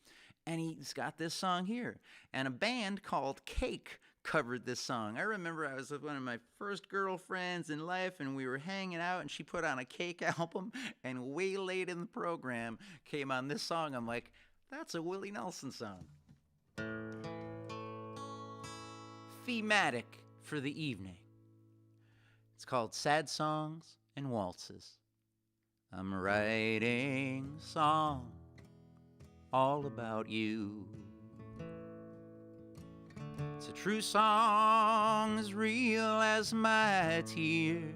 And he's got this song here. And a band called Cake covered this song. I remember I was with one of my first girlfriends in life, and we were hanging out, and she put on a Cake album, and way late in the program came on this song. I'm like, that's a Willie Nelson song. Thematic for the evening. It's called Sad Songs and Waltzes. I'm writing a song all about you. It's a true song, as real as my tears.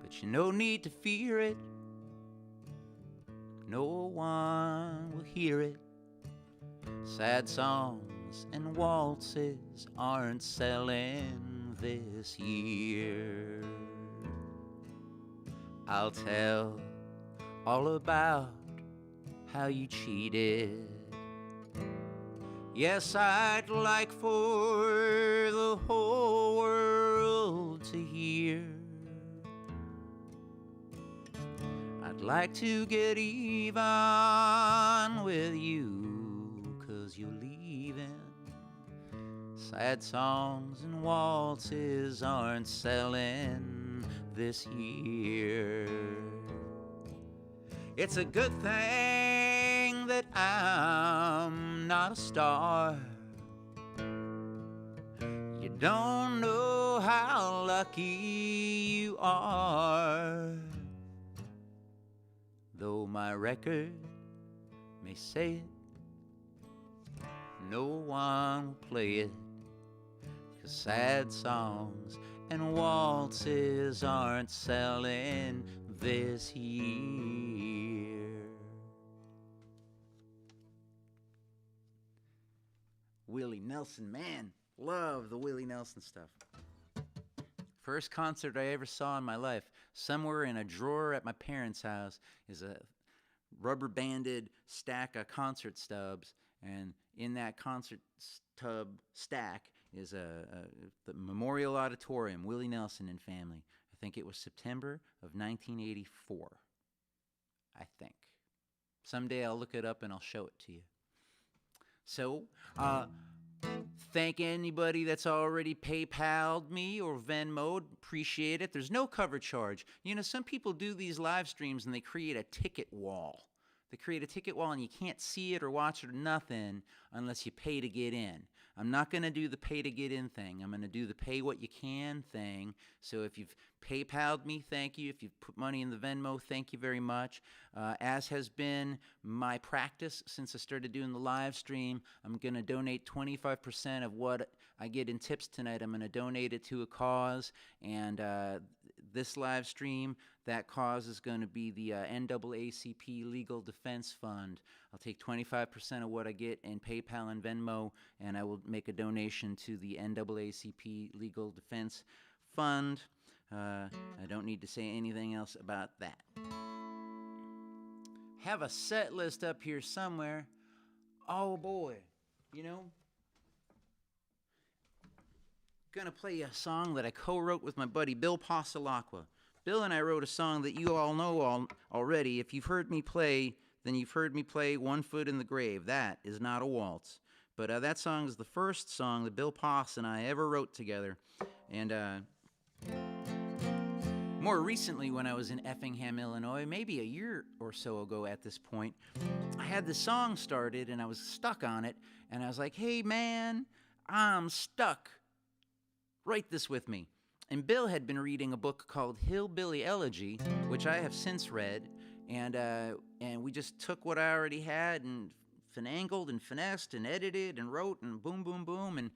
But you no need to fear it. No one will hear it. Sad songs and waltzes aren't selling this year. I'll tell all about how you cheated. Yes, I'd like for the whole world to hear. I'd like to get even with you, 'cause you're leaving. Sad songs and waltzes aren't selling this year. It's a good thing that I'm not a star. You don't know how lucky you are. Though my record may say it, no one will play it. 'Cause sad songs and waltzes aren't selling this year. Willie Nelson, man, love the Willie Nelson stuff. First concert I ever saw in my life, somewhere in a drawer at my parents' house, is a rubber banded stack of concert stubs, and in that concert stub stack is the Memorial Auditorium, Willie Nelson and Family. I think it was September of 1984. I think. Someday I'll look it up and I'll show it to you. So, thank anybody that's already PayPal'd me or Venmo'd. Appreciate it. There's no cover charge. You know, some people do these live streams and they create a ticket wall. They create a ticket wall and you can't see it or watch it or nothing unless you pay to get in. I'm not going to do the pay to get in thing. I'm going to do the pay what you can thing. So if you've PayPal'd me, thank you. If you've put money in the Venmo, thank you very much. As has been my practice since I started doing the live stream, I'm going to donate 25% of what I get in tips tonight. I'm going to donate it to a cause. And this live stream, that cause is going to be the NAACP Legal Defense Fund. I'll take 25% of what I get in PayPal and Venmo, and I will make a donation to the NAACP Legal Defense Fund. I don't need to say anything else about that. Have a set list up here somewhere. Oh boy, you know, gonna play a song that I co-wrote with my buddy Bill Passalacqua. Bill and I wrote a song that you all know already. If you've heard me play, then you've heard me play One Foot in the Grave. That is not a waltz. But that song is the first song that Bill Pass and I ever wrote together. And more recently, when I was in Effingham, Illinois, maybe a year or so ago at this point, I had the song started and I was stuck on it. And I was like, hey, man, I'm stuck. Write this with me. And Bill had been reading a book called Hillbilly Elegy, which I have since read, and we just took what I already had and finagled and finessed and edited and wrote and boom, boom, boom, and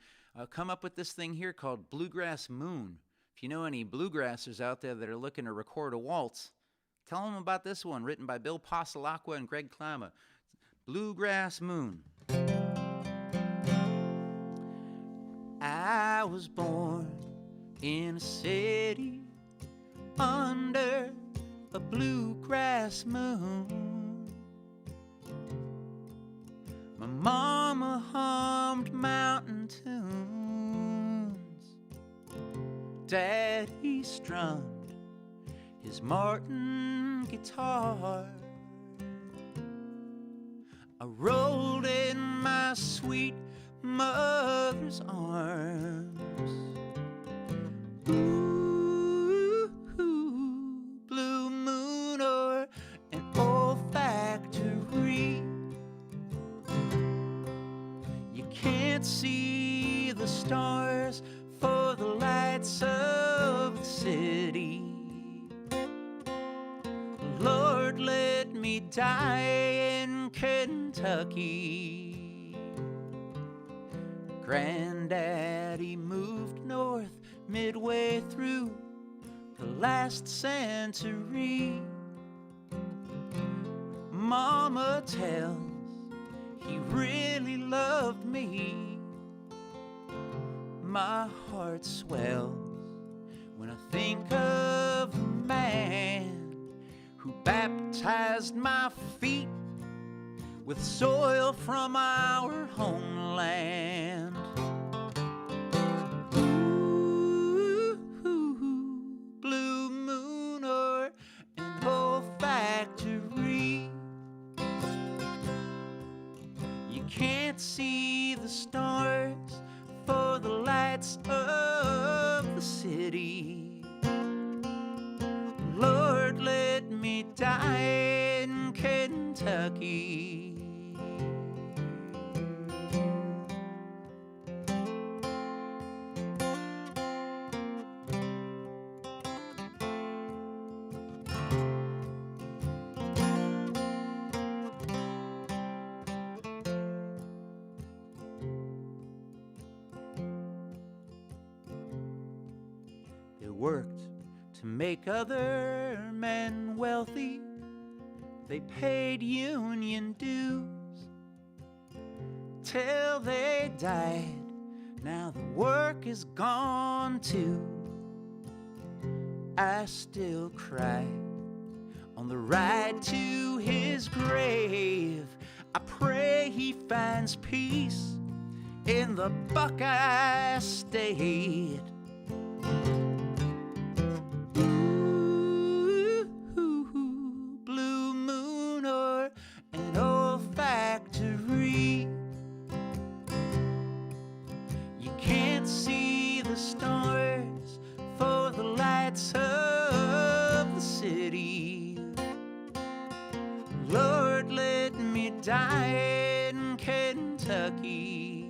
come up with this thing here called Bluegrass Moon. If you know any bluegrassers out there that are looking to record a waltz, tell them about this one, written by Bill Passalacqua and Greg Klyma. Bluegrass Moon. I was born in a city under a bluegrass moon. My mama hummed mountain tunes. Daddy strummed his Martin guitar. I rolled in my sweet mother's arms. Ooh, blue moon or an old factory. You can't see the stars for the lights of the city. Lord, let me die in Kentucky. Granddaddy moved north midway through the last century. Mama tells he really loved me. My heart swells when I think of the man who baptized my feet with soil from our homeland. Ooh, blue moon or an old factory. You can't see the stars for the lights of the city. Lord, let me die in Kentucky. They worked to make other men wealthy. They paid union dues till they died. Now the work is gone too. I still cry on the ride to his grave. I pray he finds peace in the Buckeye State. die in Kentucky.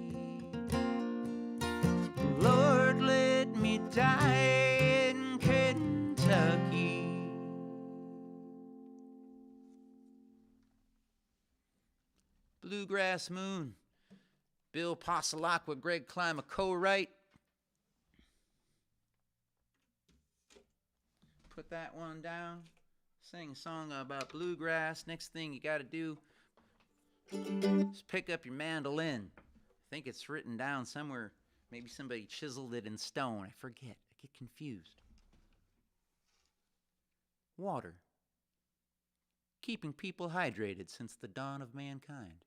Lord, let me die in Kentucky. Bluegrass Moon, Bill Posolacqua, Greg Klyma, co-write. Put that one down. Sing a song about bluegrass. Next thing you got to do is pick up your mandolin. I think it's written down somewhere. Maybe somebody chiseled it in stone. I forget. I get confused. Water. Keeping people hydrated since the dawn of mankind.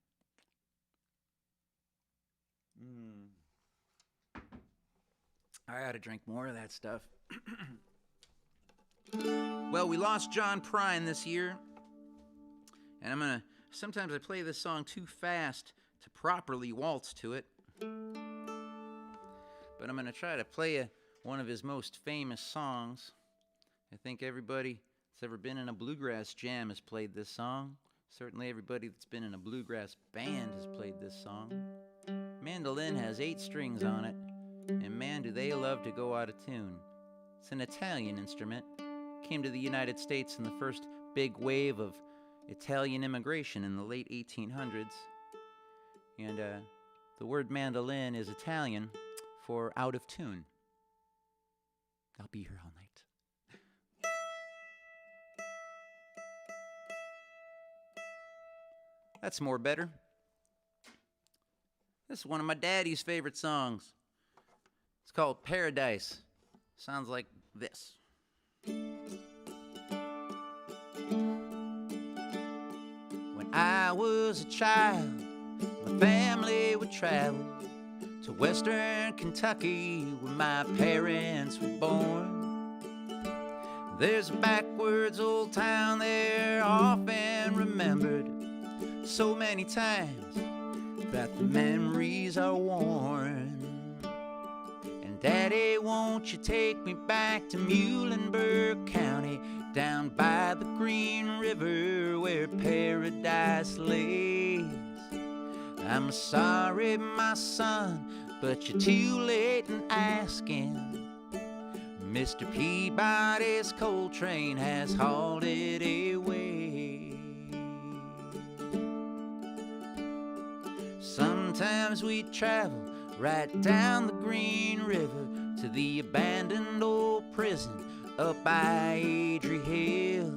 I ought to drink more of that stuff. Well, we lost John Prine this year, and sometimes I play this song too fast to properly waltz to it, but I'm gonna try to play one of his most famous songs. I think everybody that's ever been in a bluegrass jam has played this song. Certainly everybody that's been in a bluegrass band has played this song. Mandolin has 8 strings on it, and man, do they love to go out of tune. It's an Italian instrument. Came to the United States in the first big wave of Italian immigration in the late 1800s. And the word mandolin is Italian for out of tune. I'll be here all night. That's more better. This is one of my daddy's favorite songs. It's called Paradise. Sounds like this. When I was a child, my family would travel to western Kentucky where my parents were born. There's a backwards old town there often remembered so many times that the memories are worn. And Daddy, won't you take me back to Muhlenberg County, down by the Green River where paradise lays? I'm sorry, my son, but you're too late in asking. Mr. Peabody's coal train has hauled it away. Sometimes we travel right down the Green River to the abandoned old prison up by Adrie Hill,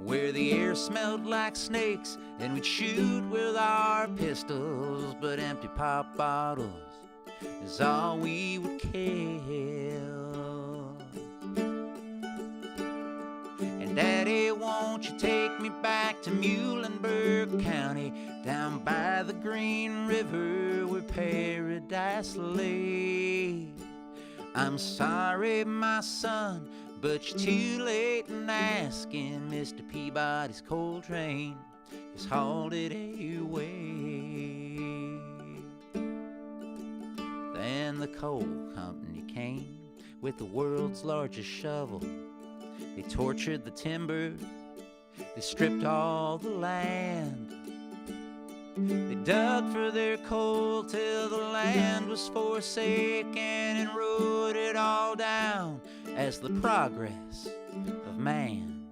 where the air smelled like snakes and we'd shoot with our pistols, but empty pop bottles is all we would kill. And Daddy, won't you take me back to Muhlenberg County, down by the Green River where paradise lay? I'm sorry, my son, but you're too late in asking. Mr. Peabody's coal train has hauled it away. Then the coal company came with the world's largest shovel. They tortured the timber, they stripped all the land. They dug for their coal till the land was forsaken and wrote it all down as the progress of man.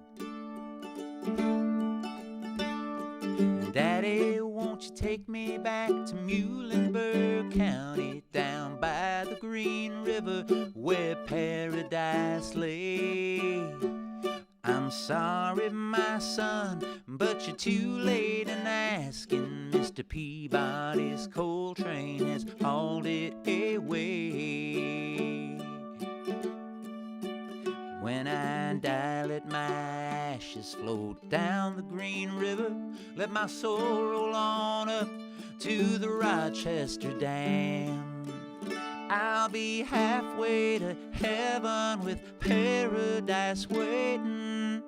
And Daddy, won't you take me back to Muhlenberg County, down by the Green River where paradise lay? I'm sorry, my son, but you're too late in asking. Mr. Peabody's coal train has hauled it away. When I die, let my ashes float down the Green River. Let my soul roll on up to the Rochester Dam. I'll be halfway to heaven with paradise waiting,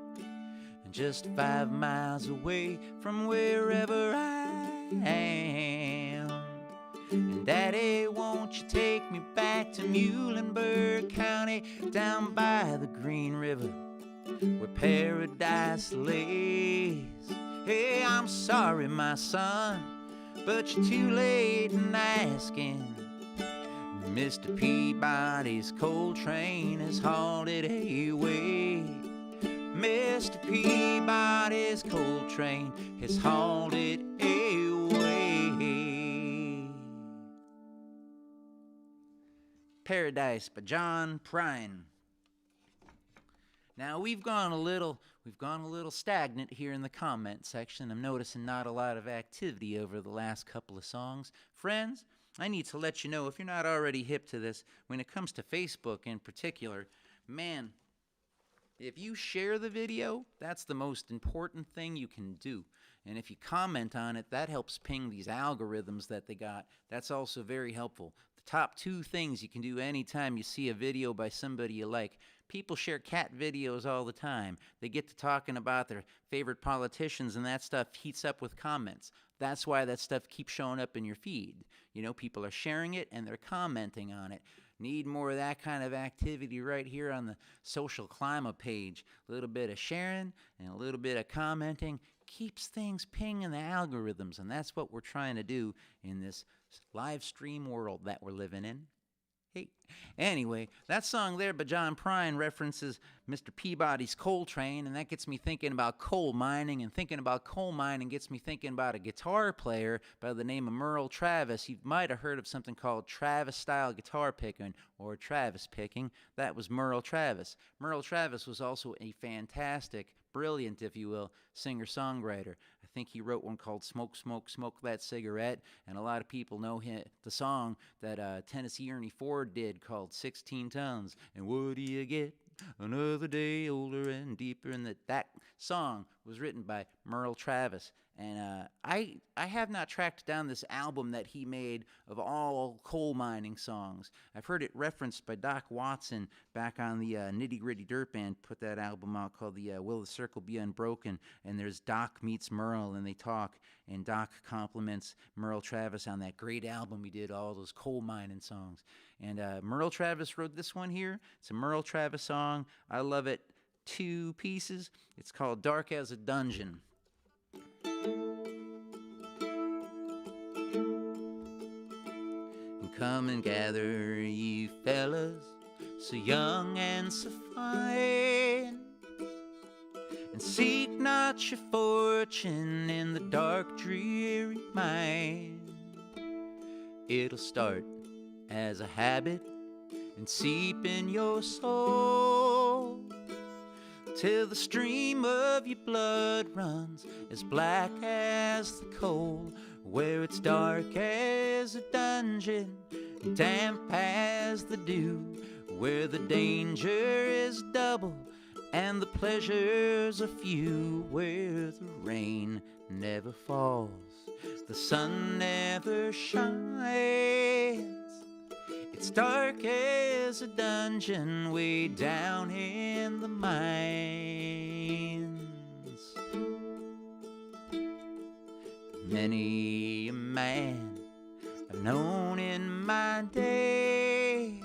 just 5 miles away from wherever I am. And Daddy, won't you take me back to Muhlenberg County, down by the Green River where paradise lays. Hey, I'm sorry, my son, but you're too late in asking. Mr. Peabody's coal train has hauled it away. Mr. Peabody's coal train has hauled it away. Paradise by John Prine. Now we've gone a little stagnant here in the comment section. I'm noticing not a lot of activity over the last couple of songs. Friends, I need to let you know, if you're not already hip to this, when it comes to Facebook in particular, man, if you share the video, that's the most important thing you can do. And if you comment on it, that helps ping these algorithms that they got. That's also very helpful. The top 2 things you can do anytime you see a video by somebody you like. People share cat videos all the time. They get to talking about their favorite politicians, and that stuff heats up with comments. That's why that stuff keeps showing up in your feed. You know, people are sharing it and they're commenting on it. Need more of that kind of activity right here on the social Klyma page. A little bit of sharing and a little bit of commenting keeps things pinging the algorithms, and that's what we're trying to do in this live stream world that we're living in. Hey, anyway, that song there by John Prine references Mr. Peabody's coal train, and that gets me thinking about coal mining, and thinking about coal mining gets me thinking about a guitar player by the name of Merle Travis. You might have heard of something called Travis-style guitar picking or Travis picking. That was Merle Travis. Merle Travis was also a fantastic, brilliant, if you will, singer-songwriter. I think he wrote one called Smoke, Smoke, Smoke That Cigarette, and a lot of people know the song that Tennessee Ernie Ford did called 16 Tons. And what do you get? Another day older and deeper. And that song was written by Merle Travis. And I have not tracked down this album that he made of all coal mining songs. I've heard it referenced by Doc Watson back on the Nitty Gritty Dirt Band. Put that album out called the Will the Circle Be Unbroken? And there's Doc meets Merle, and they talk. And Doc compliments Merle Travis on that great album he did, all those coal mining songs. And Merle Travis wrote this one here. It's a Merle Travis song. I love it. 2 pieces. It's called Dark as a Dungeon. Come and gather, ye fellas, so young and so fine, and seek not your fortune in the dark, dreary mine. It'll start as a habit and seep in your soul, till the stream of your blood runs as black as the coal, where it's dark as a dungeon, damp as the dew, where the danger is double and the pleasures are few, where the rain never falls, the sun never shines. It's dark as a dungeon way down in the mines. Many a man I've known in my day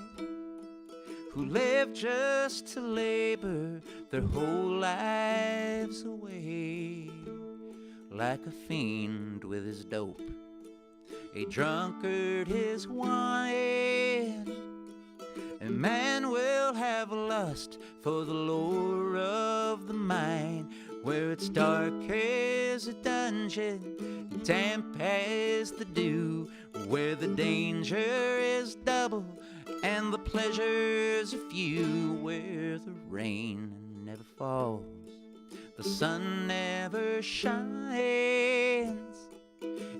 who lived just to labor their whole lives away, like a fiend with his dope, a drunkard his wine. A man will have lust for the lure of the mine, where it's dark as a dungeon, damp as the dew, where the danger is double and the pleasures are few, where the rain never falls, the sun never shines.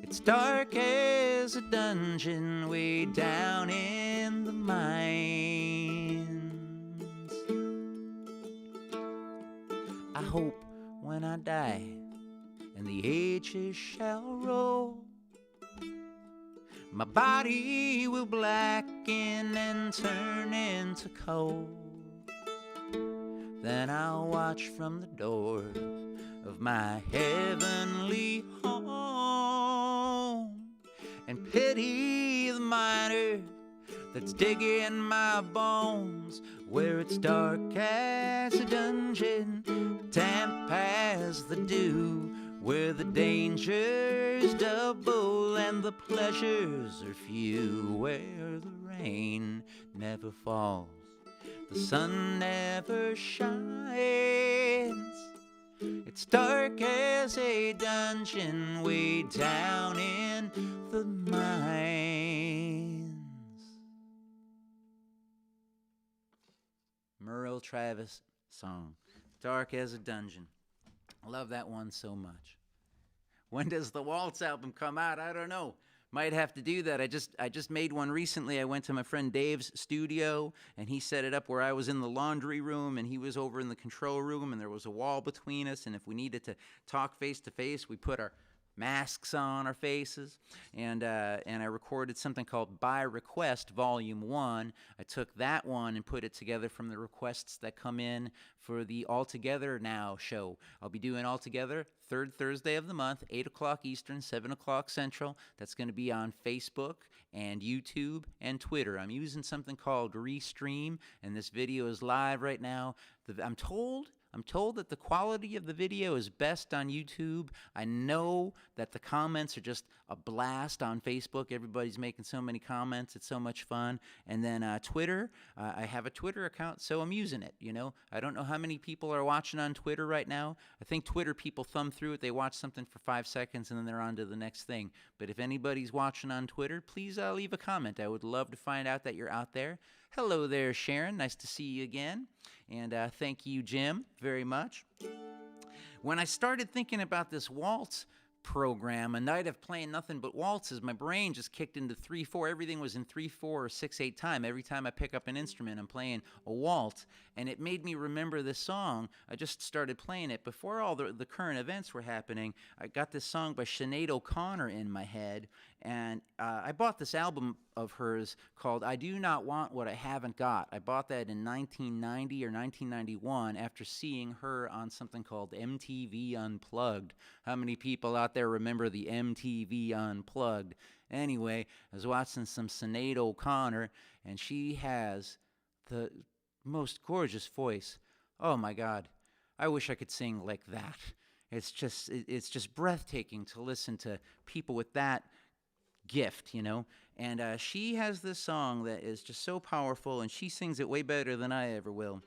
It's dark as a dungeon way down in the mines. I hope when I die and the ages shall roll, my body will blacken and turn into coal. Then I'll watch from the door of my heavenly home and pity the miner that's digging my bones, where it's dark as a dungeon, damp as the dew, where the dangers double and the pleasures are few, where the rain never falls, the sun never shines. It's dark as a dungeon way down in the mines. Merle Travis song, Dark as a Dungeon. I love that one so much. When does the Waltz album come out? I don't know. Might have to do that. I just made one recently. I went to my friend Dave's studio, and he set it up where I was in the laundry room, and he was over in the control room, and there was a wall between us, and if we needed to talk face-to-face, we put our masks on our faces, and I recorded something called By Request Volume 1. I took that one and put it together from the requests that come in for the All Together Now show. I'll be doing All Together third Thursday of the month, 8 o'clock Eastern, 7 o'clock Central. That's going to be on Facebook and YouTube and Twitter. I'm using something called Restream, and this video is live right now. I'm told that the quality of the video is best on YouTube. I know that the comments are just a blast on Facebook. Everybody's making so many comments. It's so much fun. And then Twitter, I have a Twitter account, so I'm using it, you know. I don't know how many people are watching on Twitter right now. I think Twitter people thumb through it. They watch something for 5 seconds, and then they're on to the next thing. But if anybody's watching on Twitter, please leave a comment. I would love to find out that you're out there. Hello there, Sharon. Nice to see you again. And thank you, Jim, very much. When I started thinking about this waltz program, a night of playing nothing but waltzes, my brain just kicked into 3/4. Everything was in 3/4 or 6/8 time. Every time I pick up an instrument, I'm playing a waltz, and it made me remember this song. I just started playing it before all the current events were happening. I got this song by Sinead O'Connor in my head, and I bought this album of hers called I Do Not Want What I Haven't Got. I bought that in 1990 or 1991 after seeing her on something called MTV Unplugged. How many people out there remember the MTV Unplugged? Anyway, I was watching some Sinead O'Connor, and she has the most gorgeous voice. Oh my God, I wish I could sing like that. It's just breathtaking to listen to people with that gift, you know. And she has this song that is just so powerful, and she sings it way better than I ever will.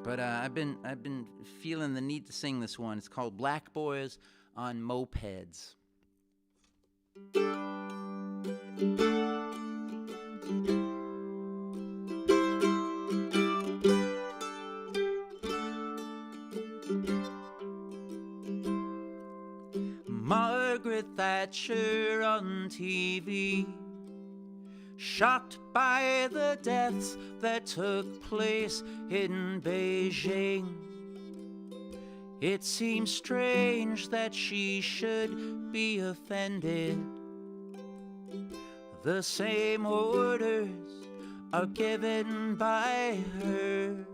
But I've been feeling the need to sing this one. It's called Black Boys on Mopeds. Margaret Thatcher on TV, shocked by the deaths that took place in Beijing. It seems strange that she should be offended. The same orders are given by her.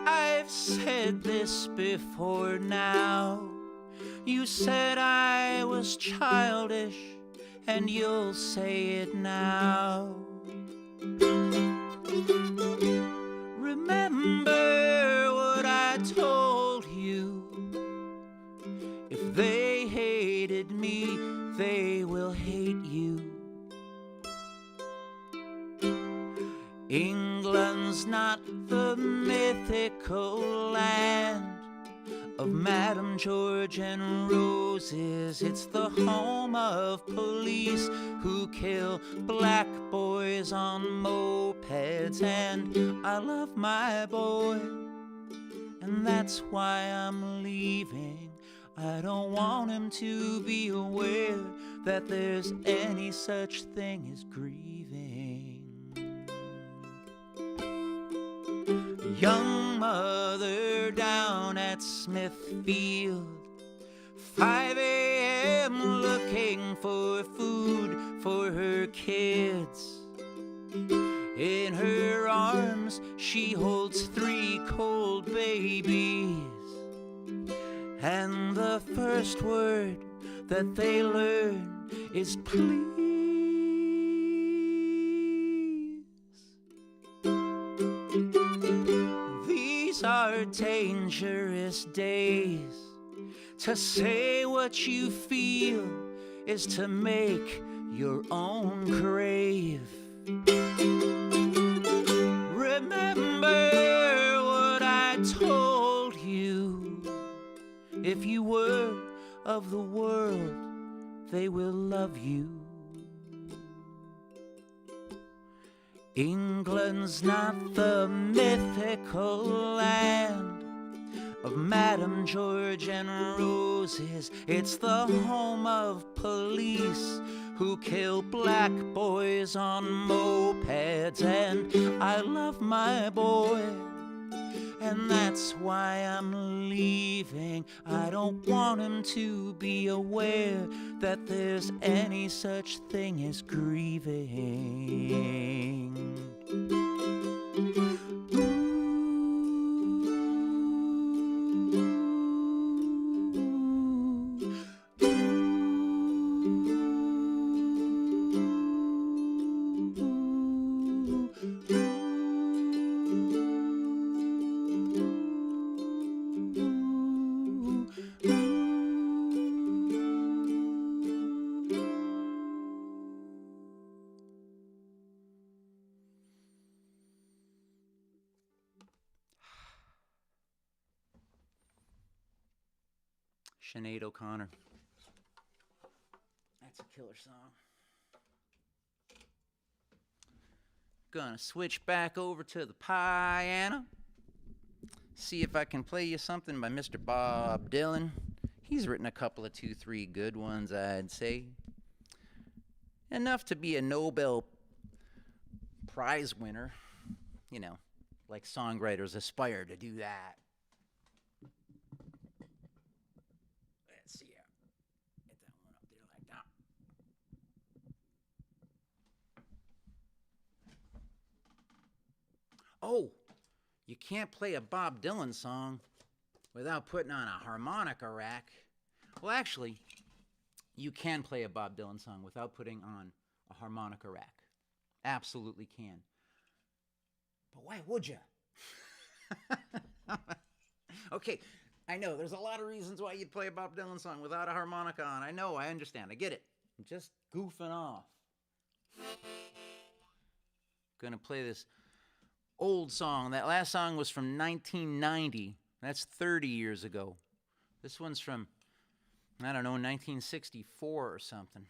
I've said this before now. You said I was childish, and you'll say it now. Remember what I told you. If they hated me, they will hate you. England's not the mythical land of Madame George and Roses. It's the home of police who kill black boys on mopeds. And I love my boy, and that's why I'm leaving. I don't want him to be aware that there's any such thing as grieving. Young mother down at Smithfield, 5 a.m. looking for food for her kids. In her arms she holds 3 cold babies, and the first word that they learn is please. are dangerous days. To say what you feel is to make your own grave. Remember what I told you. If you were of the world, they will love you. England's not the mythical land of Madame George and roses. It's the home of police who kill black boys on mopeds. And I love my boy, and that's why I'm leaving. I don't want him to be aware that there's any such thing as grieving. Sinead O'Connor. That's a killer song. Gonna switch back over to the piano. See if I can play you something by Mr. Bob Dylan. He's written a couple of 2-3 good ones, I'd say. Enough to be a Nobel Prize winner. You know, like songwriters aspire to do that. Let's see. Get that one up there like that. Oh, you can't play a Bob Dylan song without putting on a harmonica rack. Well, actually, you can play a Bob Dylan song without putting on a harmonica rack. Absolutely can. But why would you? Okay, I know there's a lot of reasons why you'd play a Bob Dylan song without a harmonica on. I know, I understand, I get it. I'm just goofing off. Gonna play this old song. That last song was from 1990. That's 30 years ago. This one's from, I don't know, 1964 or something.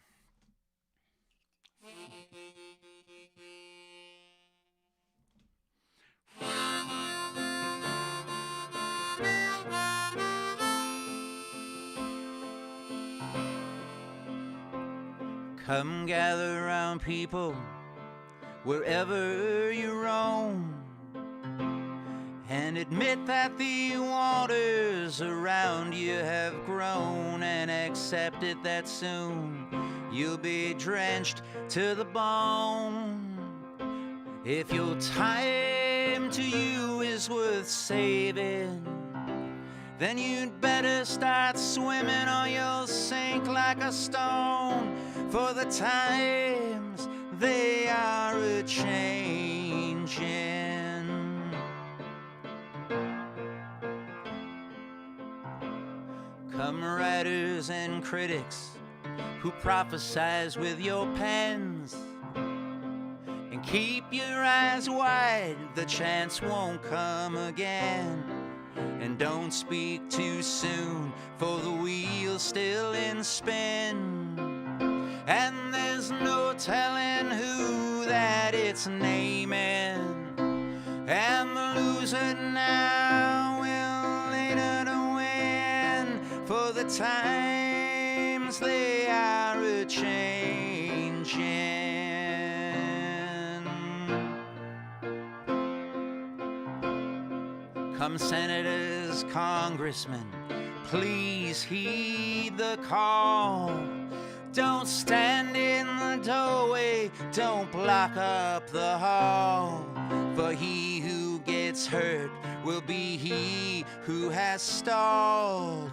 Come gather round, people, wherever you roam, and admit that the waters around you have grown, and accept it that soon you'll be drenched to the bone. If your time to you is worth saving, then you'd better start swimming or you'll sink like a stone. For the times, they are a-changing. Come writers and critics who prophesize with your pens, and keep your eyes wide, the chance won't come again. And don't speak too soon, for the wheel's still in spin. And there's no telling who that it's naming. And the loser now will later to win. For the times, they are a-changing. Come senators, congressmen, please heed the call. Don't stand in the doorway, don't block up the hall. For he who gets hurt will be he who has stalled.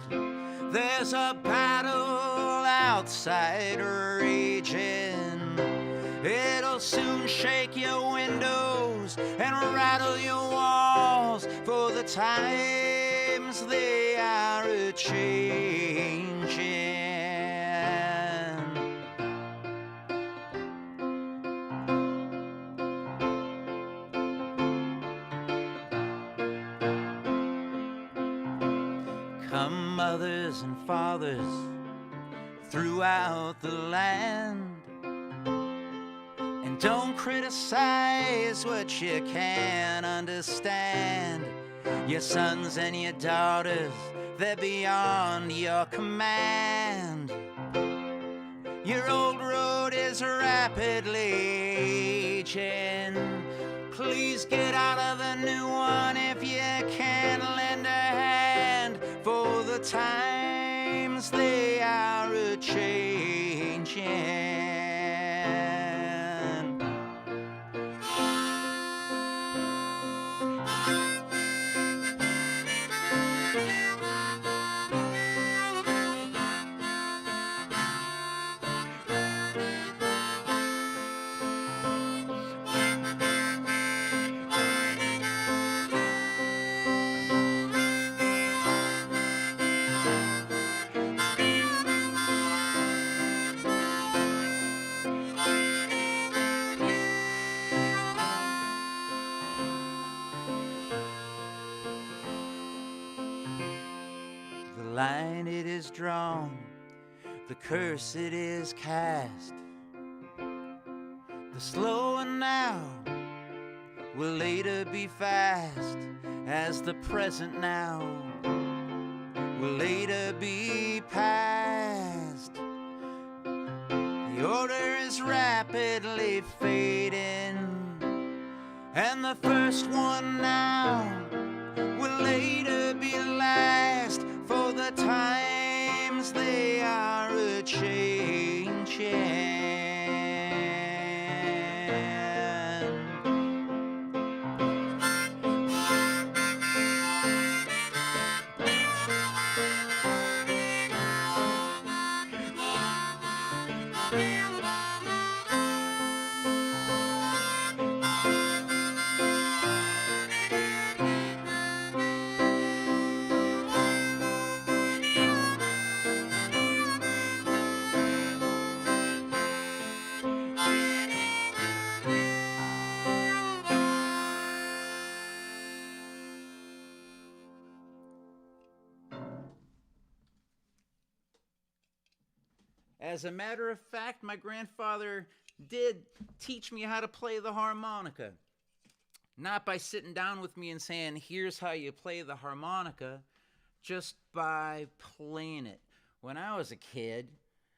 There's a battle outside raging. It'll soon shake your windows windows and rattle your walls, for the times they are a-changing. Come, mothers and fathers throughout the land, and don't criticize what you can't understand. Your sons and your daughters, they're beyond your command. Your old road is rapidly aging. Please get out of the new one if you can. Lend a hand, for the times they are a-changing. The line it is drawn, the curse it is cast. The slow one now will later be fast, as the present now will later be past. The order is rapidly fading, and the first one now will later be last, for the times they are a-changing. As a matter of fact, my grandfather did teach me how to play the harmonica. Not by sitting down with me and saying, here's how you play the harmonica, just by playing it. When I was a kid,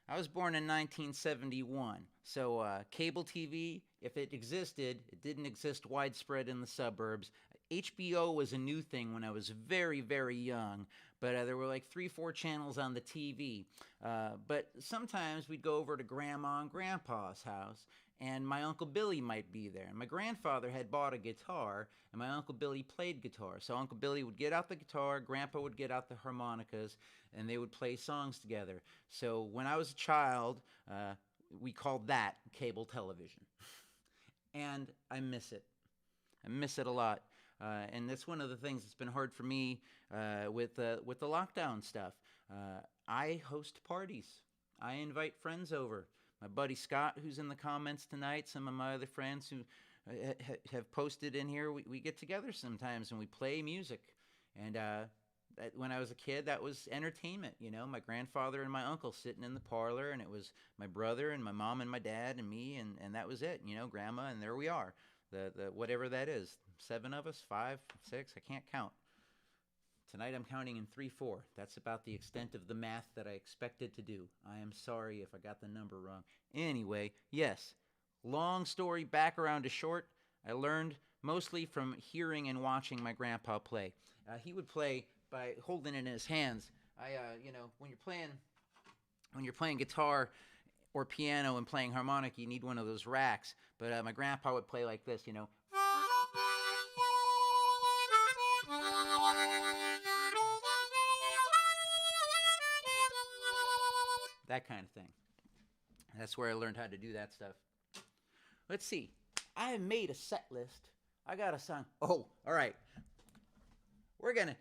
I was born in 1971, so cable TV, if it existed, it didn't exist widespread in the suburbs. HBO was a new thing when I was very, very young, but there were like 3-4 channels on the TV. But sometimes we'd go over to Grandma and Grandpa's house, and my Uncle Billy might be there. And my grandfather had bought a guitar, and my Uncle Billy played guitar. So Uncle Billy would get out the guitar, Grandpa would get out the harmonicas, and they would play songs together. So when I was a child, we called that cable television. And I miss it. I miss it a lot. And that's one of the things that's been hard for me with the lockdown stuff. I host parties. I invite friends over. My buddy Scott, who's in the comments tonight, some of my other friends who have posted in here, we get together sometimes and we play music. And when I was a kid, that was entertainment. You know, my grandfather and my uncle sitting in the parlor, and it was my brother and my mom and my dad and me, and that was it. You know, Grandma, and there we are. The whatever that is, 7 of us, 5, 6, I can't count. Tonight I'm counting in 3-4. That's about the extent of the math that I expected to do. I am sorry if I got the number wrong. Anyway, yes, long story back around to short. I learned mostly from hearing and watching my grandpa play. He would play by holding it in his hands. When you're playing guitar or piano and playing harmonica, you need one of those racks. But my grandpa would play like this, you know. That kind of thing. That's where I learned how to do that stuff. Let's see. I have made a set list. I got a song. Oh, all right. We're gonna.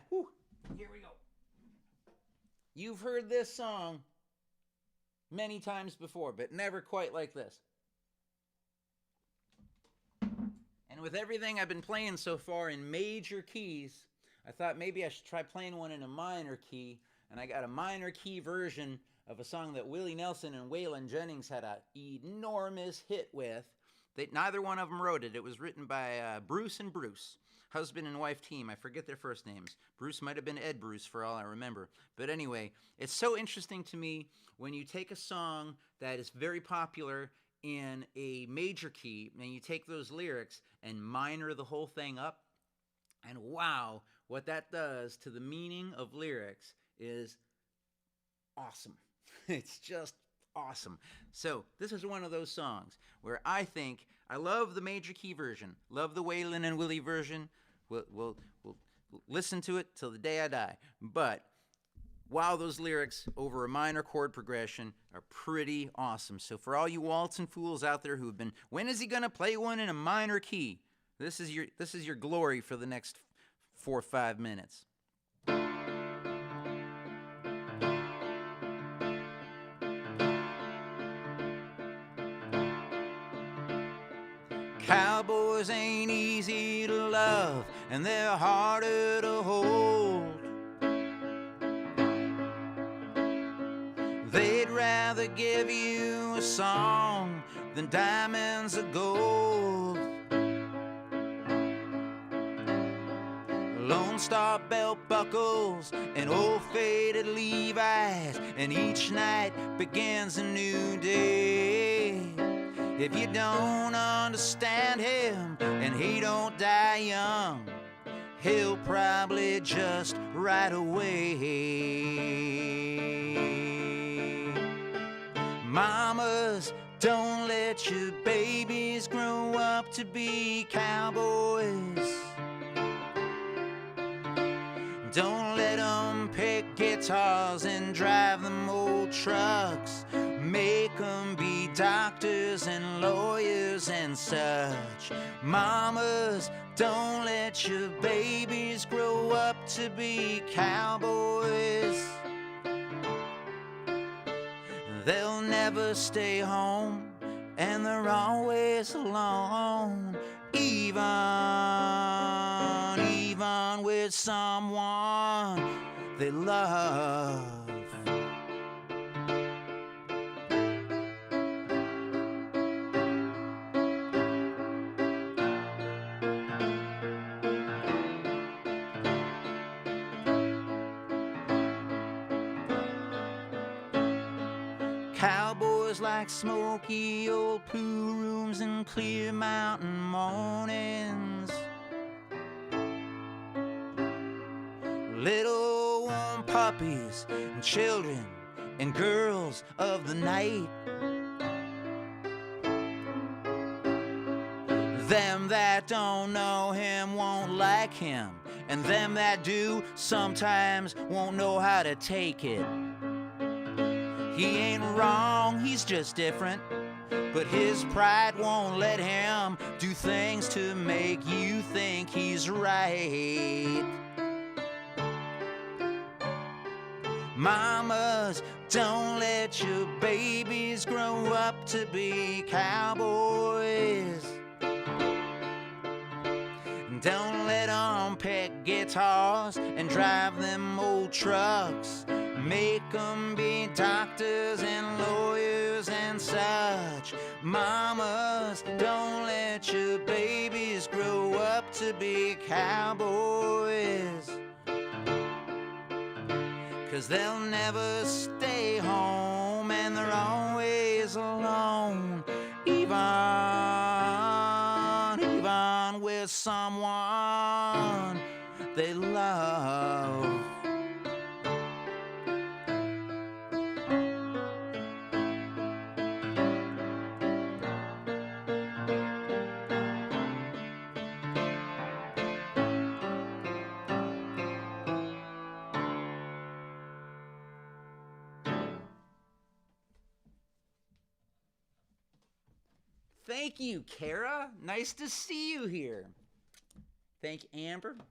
Whew, here we go. You've heard this song many times before, but never quite like this. And with everything I've been playing so far in major keys, I thought maybe I should try playing one in a minor key. And I got a minor key version of a song that Willie Nelson and Waylon Jennings had an enormous hit with. Neither one of them wrote it. It was written by Bruce and Bruce, husband and wife team. I forget their first names. Bruce might have been Ed Bruce for all I remember. But anyway, it's so interesting to me when you take a song that is very popular in a major key and you take those lyrics and minor the whole thing up. And wow, what that does to the meaning of lyrics is awesome. It's just awesome. So this is one of those songs where I think I love the major key version, love the Waylon and Willie version. We'll listen to it till the day I die. But wow, those lyrics over a minor chord progression are pretty awesome. So for all you waltzing fools out there who have been, when is he gonna play one in a minor key? This is your glory for the next 4 or 5 minutes. Cowboys ain't easy to love, and they're harder to hold. They'd rather give you a song than diamonds of gold. Lone Star belt buckles and old faded Levi's, and each night begins a new day. If you don't understand him and he don't die young, he'll probably just ride away. Mamas, don't let your babies grow up to be cowboys. Don't let them pick guitars and drive them old trucks. Make them be doctors and lawyers and such. Mamas, don't let your babies grow up to be cowboys. They'll never stay home, and they're always alone. Even with someone they love. Cowboys like smoky old pool rooms and clear mountain mornings. Little warm puppies and children and girls of the night. Them that don't know him won't like him, and them that do sometimes won't know how to take it. He ain't wrong, he's just different, but his pride won't let him do things to make you think he's right. Mamas, don't let your babies grow up to be cowboys. Don't let them pick guitars and drive them old trucks. Make them be doctors and lawyers and such. Mamas, don't let your babies grow up to be cowboys. 'Cause they'll never stay home, and they're always alone. Even with someone they love. Thank you, Kara. Nice to see you here. Thank Amber for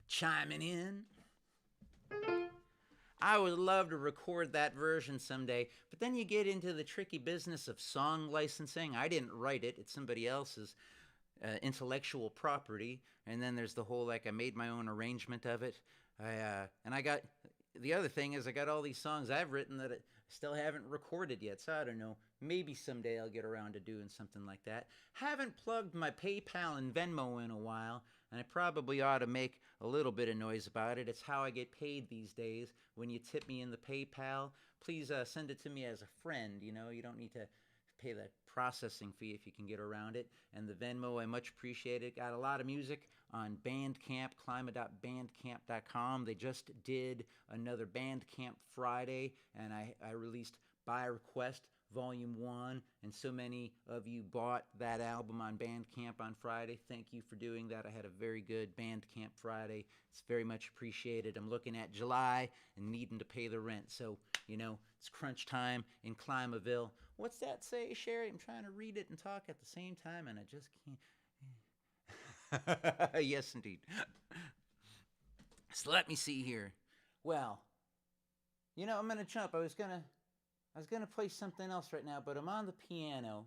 chiming in. I would love to record that version someday, but then you get into the tricky business of song licensing. I didn't write it. It's somebody else's intellectual property. And then there's the whole, like, I made my own arrangement of it. The other thing is I got all these songs I've written that I still haven't recorded yet. So I don't know. Maybe someday I'll get around to doing something like that. Haven't plugged my PayPal and Venmo in a while, and I probably ought to make a little bit of noise about it. It's how I get paid these days. When you tip me in the PayPal, please send it to me as a friend. You know, you don't need to pay the processing fee if you can get around it. And the Venmo, I much appreciate it. Got a lot of music on Bandcamp, Klyma.bandcamp.com. They just did another Bandcamp Friday, and I released By Request Volume 1, and so many of you bought that album on Bandcamp on Friday. Thank you for doing that. I had a very good Bandcamp Friday. It's very much appreciated. I'm looking at July and needing to pay the rent, so, you know, it's crunch time in Klymaville. What's that say, Sherry? I'm trying to read it and talk at the same time, and I just can't. Yes, indeed. So let me see here. Well, you know, I'm going to jump. I was going to play something else right now, but I'm on the piano.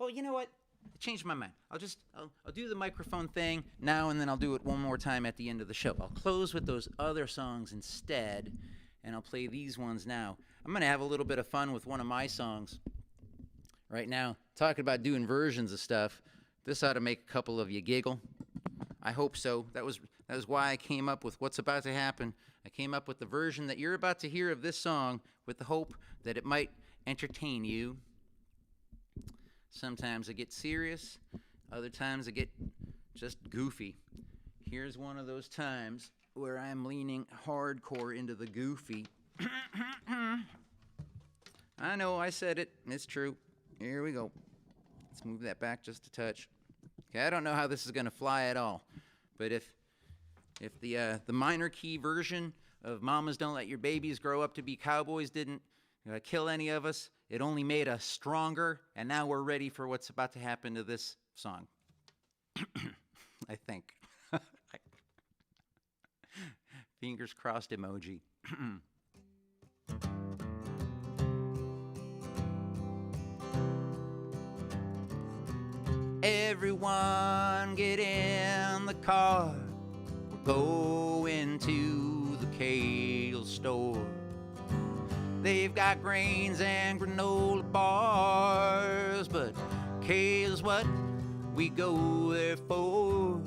Oh, you know what? I changed my mind. I'll do the microphone thing now, and then I'll do it one more time at the end of the show. I'll close with those other songs instead, and I'll play these ones now. I'm going to have a little bit of fun with one of my songs right now. Talking about doing versions of stuff. This ought to make a couple of you giggle. I hope so. That was why I came up with What's About to Happen. I came up with the version that you're about to hear of this song with the hope that it might entertain you. Sometimes I get serious. Other times I get just goofy. Here's one of those times where I'm leaning hardcore into the goofy. I know, I said it. It's true. Here we go. Let's move that back just a touch. Okay, I don't know how this is going to fly at all, but if the minor key version of Mamas Don't Let Your Babies Grow Up to Be Cowboys didn't kill any of us, it only made us stronger, and now we're ready for what's about to happen to this song. I think. Fingers crossed emoji. Everyone get in the car. We're going to the kale store. They've got grains and granola bars, but kale's what we go there for.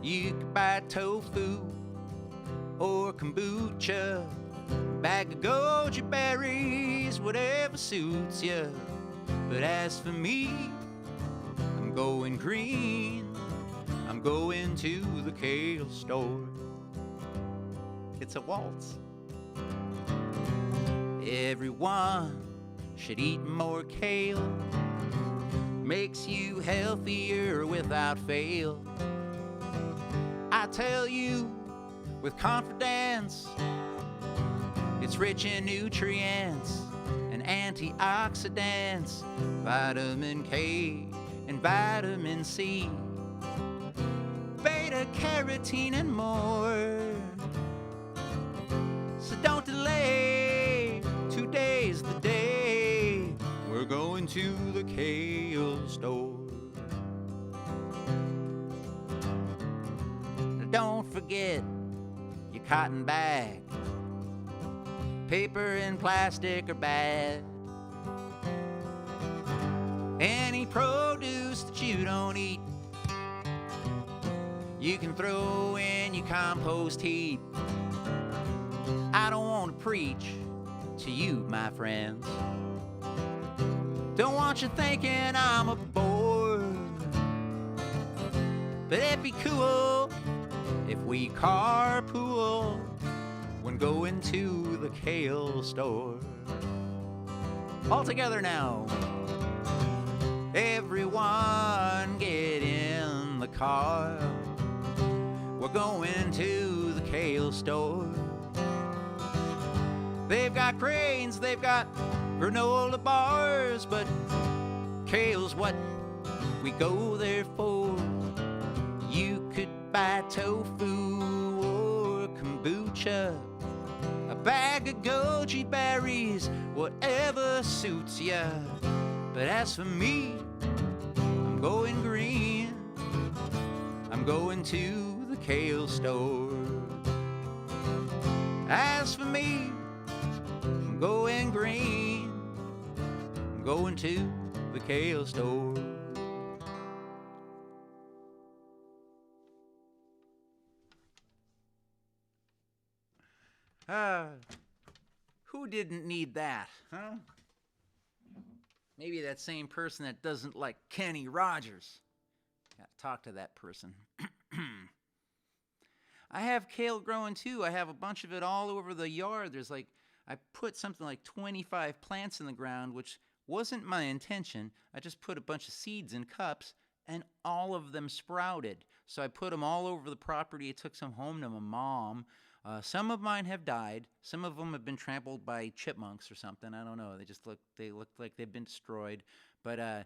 You can buy tofu or kombucha, bag of goji berries, whatever suits you. But as for me, I'm going green. I'm going to the kale store. It's a waltz. Everyone should eat more kale. Makes you healthier without fail. I tell you with confidence, it's rich in nutrients and antioxidants, vitamin K and vitamin C, beta carotene and more. So don't delay, today's the day. We're going to the kale store. Don't forget your cotton bag. Paper and plastic are bad. Any produce that you don't eat, you can throw in your compost heap. I don't want to preach to you, my friends. Don't want you thinking I'm a bore. But it'd be cool if we carpool when going to the kale store. All together now. Everyone get in the car. We're going to the kale store. They've got grains, they've got granola bars, but kale's what we go there for. You could buy tofu or kombucha, a bag of goji berries, whatever suits ya. But as for me, I'm going green. I'm going to the kale store. As for me, I'm going green. I'm going to the kale store. Who didn't need that, huh? Maybe that same person that doesn't like Kenny Rogers. Gotta talk to that person. I have kale growing too. I have a bunch of it all over the yard. I put something like 25 plants in the ground, which wasn't my intention. I just put a bunch of seeds in cups, and all of them sprouted. So I put them all over the property. I took some home to my mom. Some of mine have died. Some of them have been trampled by chipmunks or something. I don't know. They look like they've been destroyed. But at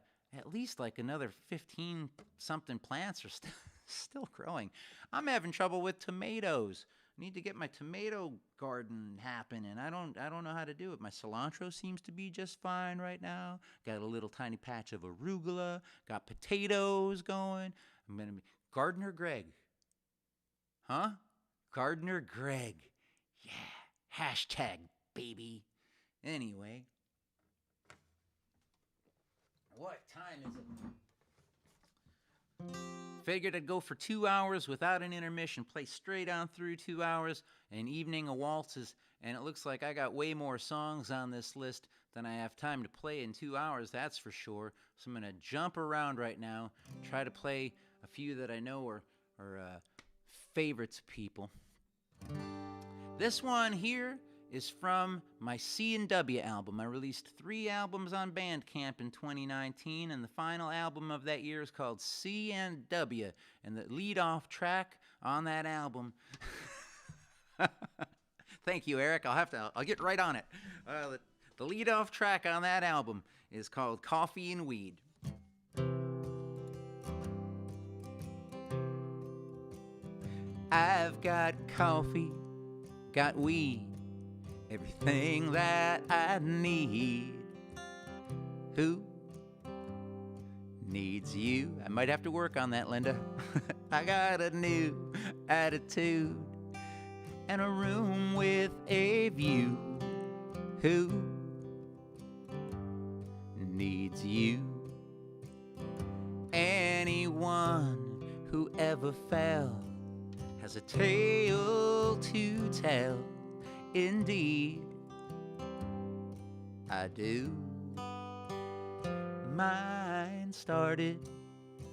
least like another 15 something plants are still growing. I'm having trouble with tomatoes. I need to get my tomato garden happening. I don't know how to do it. My cilantro seems to be just fine right now. Got a little tiny patch of arugula. Got potatoes going. I'm gonna be Gardener Greg. Huh? Gardener Greg. Yeah. Hashtag, baby. Anyway. What time is it? Figured I'd go for 2 hours without an intermission. Play straight on through 2 hours. An evening of waltzes. And it looks like I got way more songs on this list than I have time to play in 2 hours, that's for sure. So I'm going to jump around right now. Try to play a few that I know are favorites of people. This one here is from my C&W album. I released 3 albums on Bandcamp in 2019, and the final album of that year is called C&W. And the lead-off track on that album... Thank you, Eric. I'll get right on it. The lead-off track on that album is called Coffee and Weed. I've got coffee, got weed, everything that I need. Who needs you? I might have to work on that, Linda. I got a new attitude and a room with a view. Who needs you? Anyone who ever fell has a tale to tell. Indeed, I do. Mine started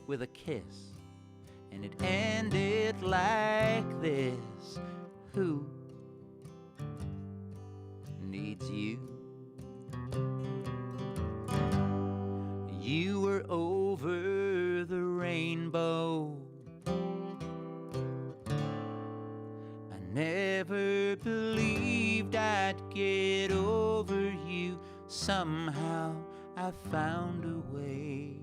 with a kiss, and it ended like this. Who needs you? You were over the rainbow. I never believed I'd get over you. Somehow I found a way.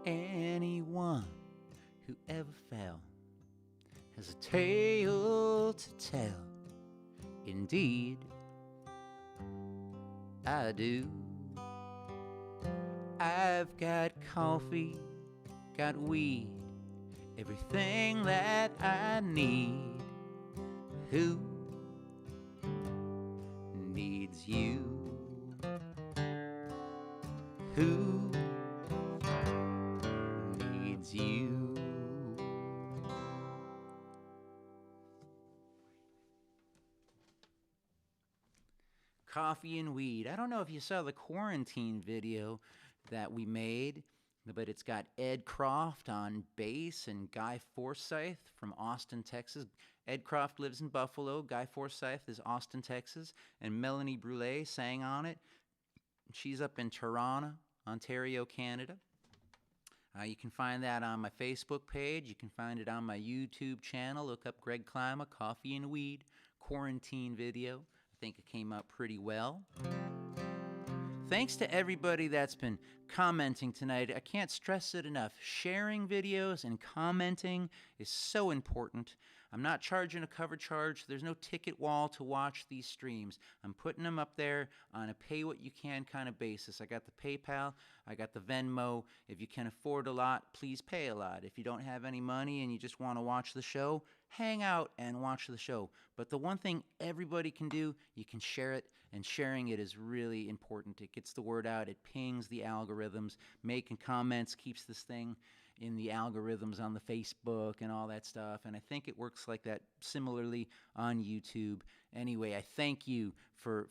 Anyone who ever fell has a tale to tell. Indeed, I do. I've got coffee, got weed, everything that I need. Who needs you? Who needs you? Coffee and weed. I don't know if you saw the quarantine video that we made, but it's got Ed Croft on bass and Guy Forsyth from Austin, Texas. Ed Croft lives in Buffalo. Guy Forsyth is Austin, Texas. And Melanie Brule sang on it. She's up in Toronto, Ontario, Canada. You can find that on my Facebook page. You can find it on my YouTube channel. Look up Greg Klyma, Coffee and Weed, quarantine video. I think it came out pretty well. Thanks to everybody that's been commenting tonight. I can't stress it enough. Sharing videos and commenting is so important. I'm not charging a cover charge. There's no ticket wall to watch these streams. I'm putting them up there on a pay-what-you-can kind of basis. I got the PayPal. I got the Venmo. If you can afford a lot, please pay a lot. If you don't have any money and you just want to watch the show, hang out and watch the show. But the one thing everybody can do, you can share it, and sharing it is really important. It gets the word out. It pings the algorithms. Making comments keeps this thing in the algorithms on the Facebook and all that stuff, and I think it works like that similarly on YouTube. Anyway, I thank you for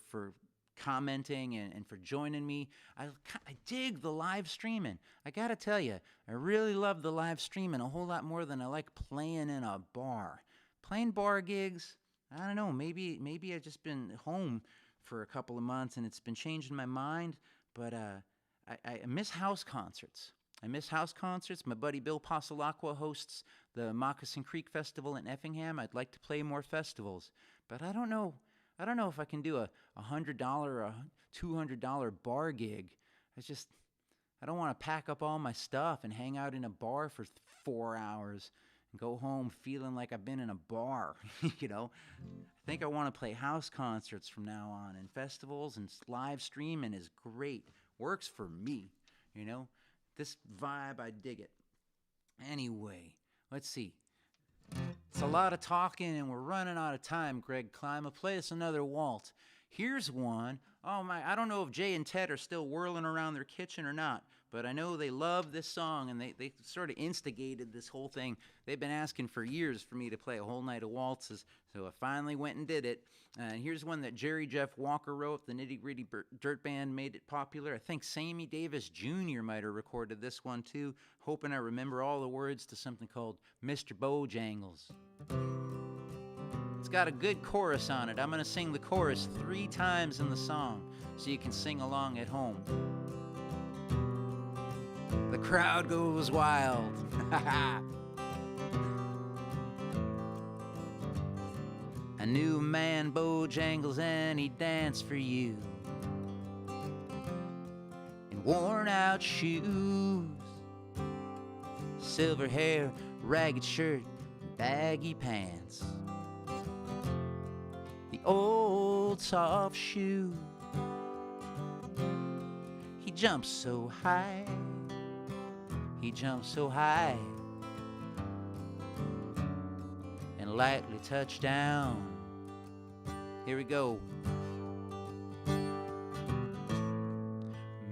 commenting and for joining me. I dig the live streaming. I gotta tell you, I really love the live streaming a whole lot more than I like playing in a bar. Playing bar gigs, I don't know, maybe I've just been home for a couple of months and it's been changing my mind, but I miss house concerts. My buddy Bill Pasalacqua hosts the Moccasin Creek Festival in Effingham. I'd like to play more festivals, but I don't know if I can do a $100 or a $200 bar gig. I don't want to pack up all my stuff and hang out in a bar for 4 hours and go home feeling like I've been in a bar, you know. I think I want to play house concerts from now on, and festivals and live streaming is great. Works for me, you know. This vibe, I dig it. Anyway, let's see. It's a lot of talking and we're running out of time, Greg Klyma. Play us another waltz. Here's one. Oh my, I don't know if Jay and Ted are still whirling around their kitchen or not, but I know they love this song and they sort of instigated this whole thing. They've been asking for years for me to play a whole night of waltzes, so I finally went and did it. And here's one that Jerry Jeff Walker wrote. The Nitty Gritty Dirt Band made it popular. I think Sammy Davis Jr. might have recorded this one too. Hoping I remember all the words to something called Mr. Bojangles. It's got a good chorus on it. I'm going to sing the chorus 3 times in the song so you can sing along at home. The crowd goes wild. I knew a man, Bojangles, and he danced for you in worn out shoes, silver hair, ragged shirt, baggy pants, the old soft shoe. He jumped so high, and lightly touched down. Here we go.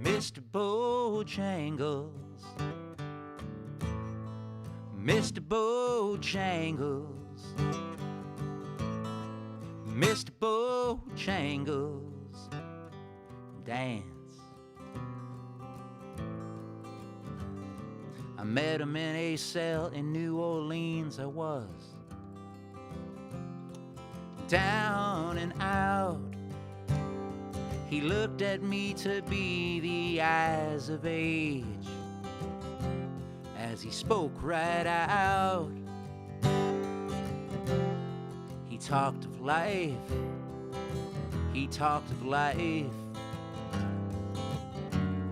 Mr. Bojangles, Mr. Bojangles, Mr. Bojangles, dance. I met him in a cell in New Orleans. I was down and out. He looked at me to be the eyes of age as he spoke right out. He talked of life, he talked of life,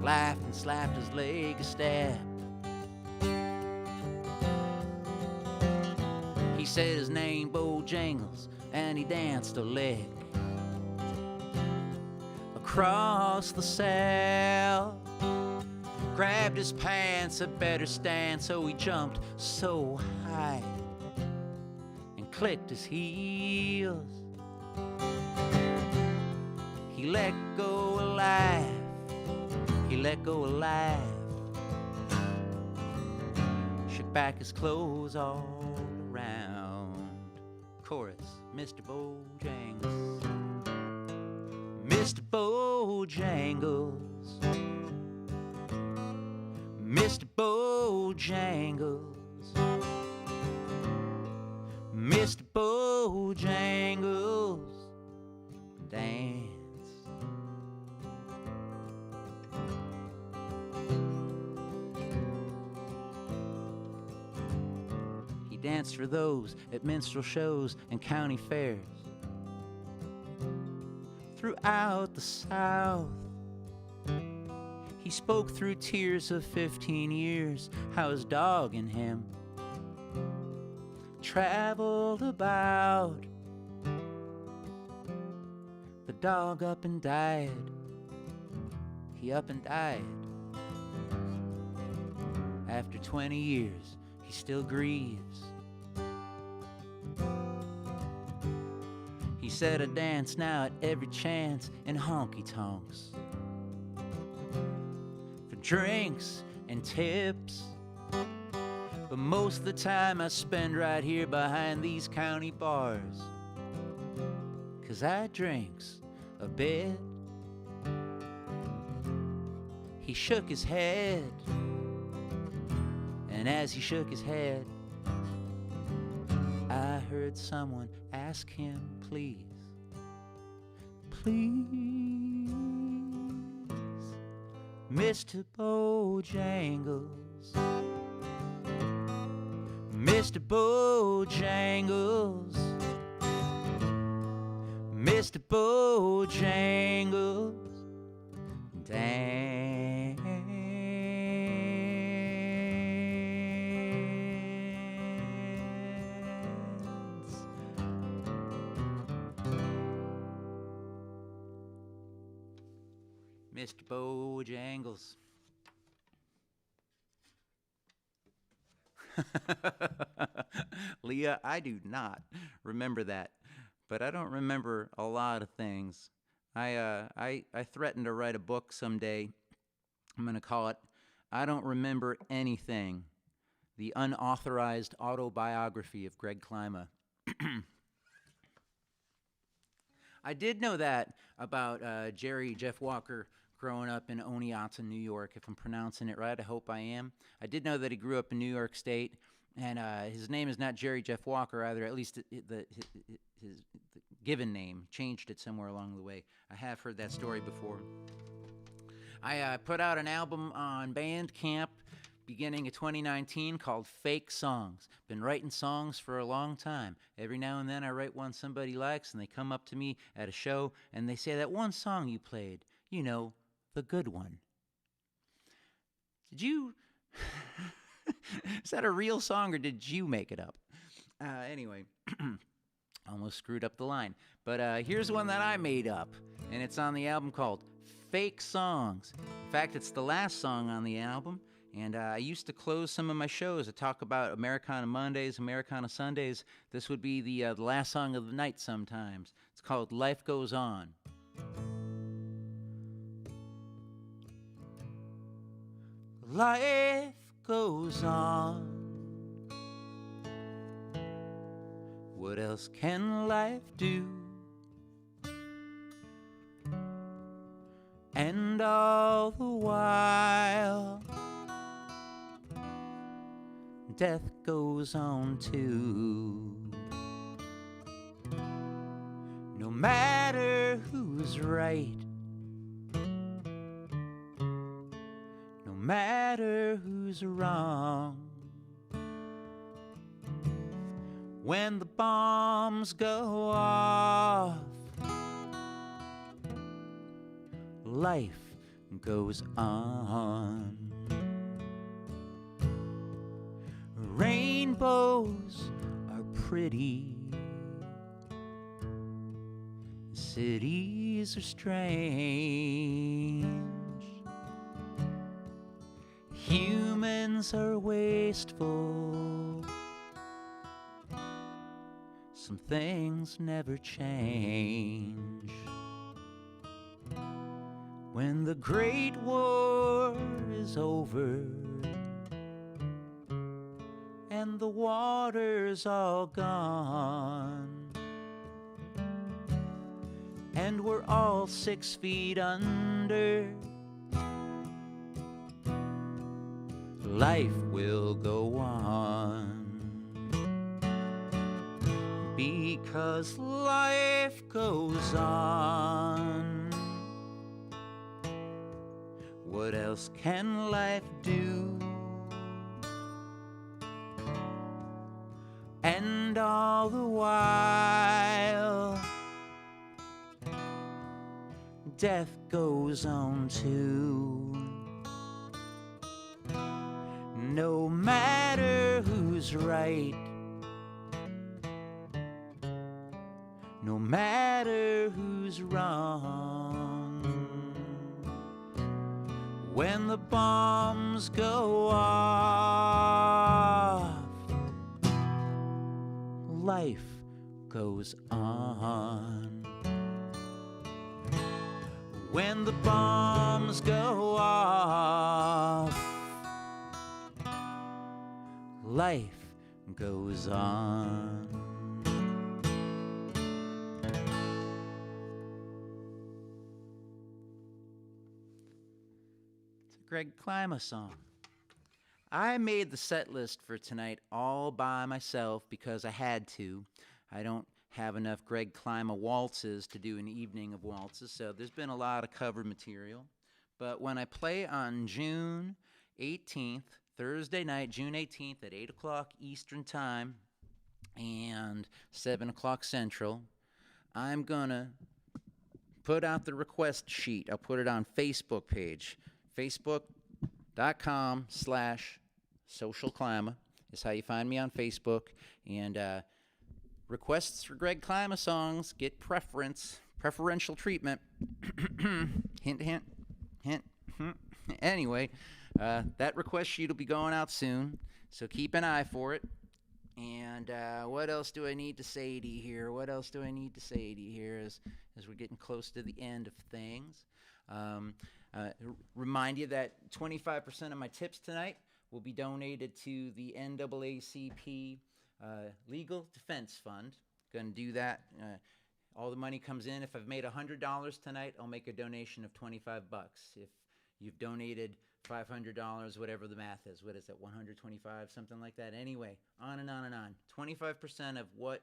laughed and slapped his leg a step. He said his name, Bojangles, and he danced a leg across the cell, grabbed his pants a better stand, so he jumped so high and clicked his heels. He let go a laugh, he let go a laugh, shook back his clothes all around. Chorus, Mr. Bojangles, Mr. Bojangles, Mr. Bojangles, Mr. Bojangles, dance. He danced for those at minstrel shows and county fairs throughout the South. He spoke through tears of 15 years how his dog and him traveled about. The dog up and died. He up and died. After 20 years, he still grieves. He said, I dance now at every chance in honky-tonks for drinks and tips. But most of the time I spend right here behind these county bars, 'cause I drinks a bit. He shook his head, and as he shook his head, I heard someone ask him, please, please, Mr. Bojangles, Mr. Bojangles, Mr. Bojangles, dance. Mr. Bojangles. Leah, I do not remember that, but I don't remember a lot of things. I threatened to write a book someday. I'm going to call it I Don't Remember Anything, the unauthorized autobiography of Greg Klyma. I did know that about Jerry Jeff Walker growing up in Oneonta, New York, if I'm pronouncing it right. I hope I am. I did know that he grew up in New York State, and his name is not Jerry Jeff Walker either, at least his given name. Changed it somewhere along the way. I have heard that story before. I put out an album on Bandcamp beginning of 2019 called Fake Songs. Been writing songs for a long time. Every now and then I write one somebody likes, and they come up to me at a show, and they say, that one song you played, you know, the good one. Did you... Is that a real song, or did you make it up? Anyway, almost screwed up the line. But here's one that I made up, and it's on the album called Fake Songs. In fact, it's the last song on the album, and I used to close some of my shows to talk about Americana Mondays, Americana Sundays. This would be the last song of the night sometimes. It's called Life Goes On. Life goes on. What else can life do? And all the while, death goes on too. No matter who's right, no matter who's wrong, when the bombs go off, life goes on. Rainbows are pretty, cities are strange, humans are wasteful, some things never change. When the Great War is over and the water's all gone, and we're all 6 feet under, life will go on. Because life goes on. What else can life do? And all the while, death goes on too. No matter who's right, no matter who's wrong, when the bombs go off, life goes on. When the bombs go off, life goes on. It's a Greg Klyma song. I made the set list for tonight all by myself because I had to. I don't have enough Greg Klyma waltzes to do an evening of waltzes, so there's been a lot of cover material. But when I play on June 18th, Thursday night, June 18th at 8 o'clock Eastern Time and 7 o'clock Central, I'm going to put out the request sheet. I'll put it on Facebook page, facebook.com/socialklyma is how you find me on Facebook. And requests for Greg Klyma songs get preferential treatment. Hint, hint, hint. Anyway, that request sheet will be going out soon, so keep an eye for it. And what else do I need to say to you here? As we're getting close to the end of things? Remind you that 25% of my tips tonight will be donated to the NAACP Legal Defense Fund. Going to do that. All the money comes in. If I've made $100 tonight, I'll make a donation of $25. If you've donated $500, whatever the math is, what is that, 125, something like that? Anyway, on and on and on. 25% of what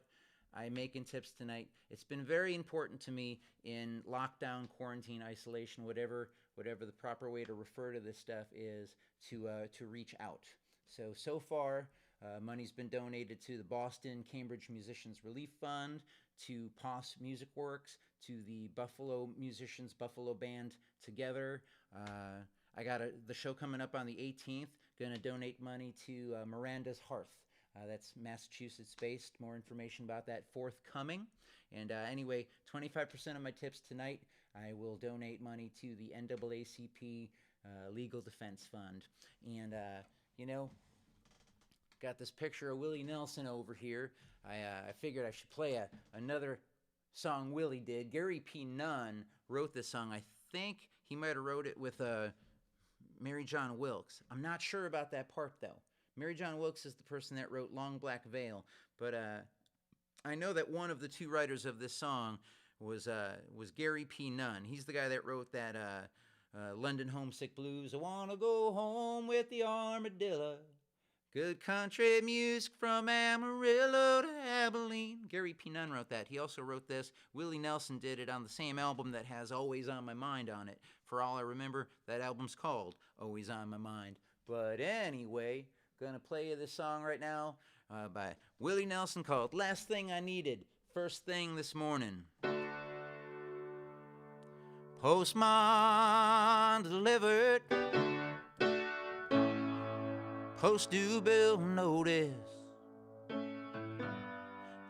I make in tips tonight. It's been very important to me in lockdown, quarantine, isolation, whatever the proper way to refer to this stuff is, to reach out. So far, money's been donated to the Boston Cambridge Musicians Relief Fund, to POS Music Works, to the Buffalo Musicians Buffalo Band Together. I got the show coming up on the 18th. Going to donate money to Miranda's Hearth. That's Massachusetts-based. More information about that forthcoming. And anyway, 25% of my tips tonight, I will donate money to the NAACP Legal Defense Fund. And, got this picture of Willie Nelson over here. I figured I should play another song Willie did. Gary P. Nunn wrote this song. I think he might have wrote it with Mary John Wilkes. I'm not sure about that part, though. Mary John Wilkes is the person that wrote Long Black Veil, but I know that one of the two writers of this song was Gary P. Nunn. He's the guy that wrote that London Homesick Blues. I want to go home with the armadillo. Good country music from Amarillo to Abilene. Gary P. Nunn wrote that. He also wrote this. Willie Nelson did it on the same album that has Always on My Mind on it. For all I remember, that album's called Always on My Mind. But anyway, gonna play you this song right now by Willie Nelson called Last Thing I Needed, First Thing This Morning. Postman delivered, post due bill notice.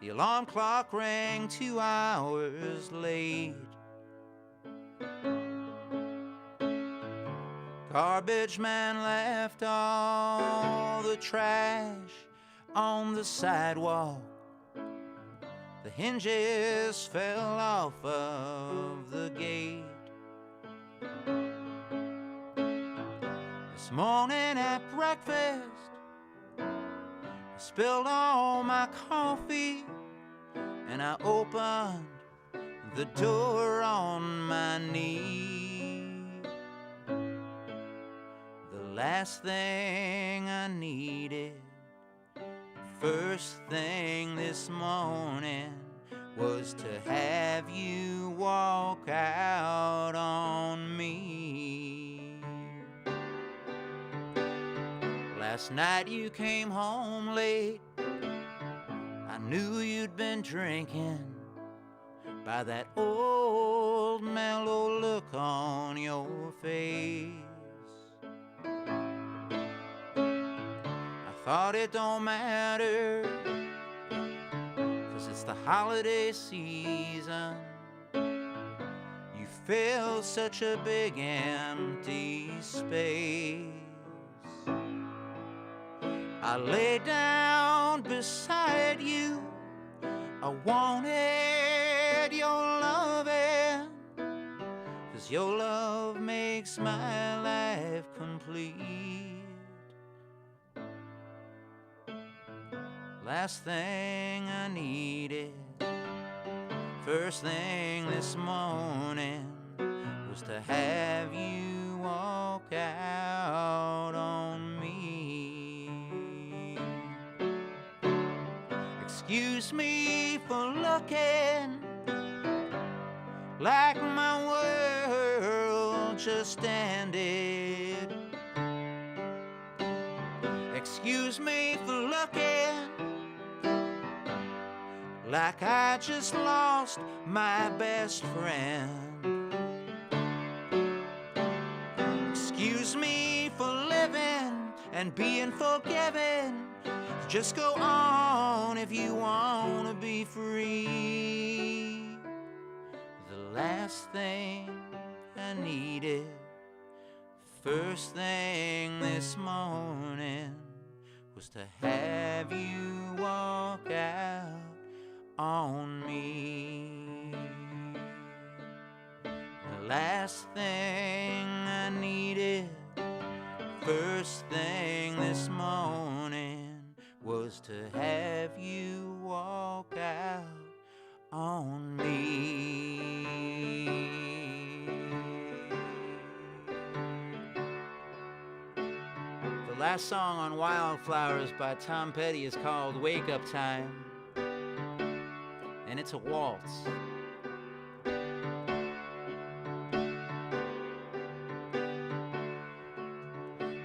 The alarm clock rang 2 hours late. Garbage man left all the trash on the sidewalk. The hinges fell off of the gate. This morning at breakfast, I spilled all my coffee, and I opened the door on my knee. The last thing I needed, first thing this morning, was to have you walk out on me. Last night you came home late. I knew you'd been drinking by that old mellow look on your face. I thought it don't matter, 'cause it's the holiday season. You fill such a big empty space. I lay down beside you. I wanted your loving, 'cause your love makes my life complete. Last thing I needed, first thing this morning, was to have you walk out on me. Excuse me for looking like my world just ended. Excuse me for looking like I just lost my best friend. Excuse me for living and being forgiven. Just go on if you want to be free. The last thing I needed, first thing this morning, was to have you walk out on me. The last thing I needed, first thing this morning, was to have you walk out on me. The last song on Wildflowers by Tom Petty is called Wake Up Time, and it's a waltz.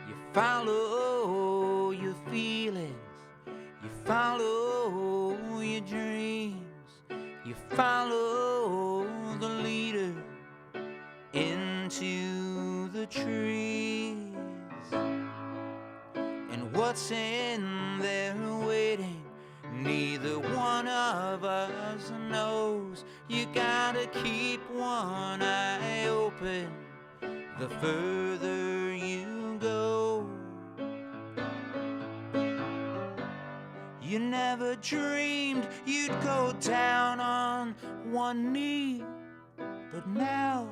You follow your feelings, you follow your dreams, you follow the leader into the trees. And what's in there waiting, neither one of us knows. You gotta keep one eye open the further you go. You never dreamed you'd go down on one knee, but now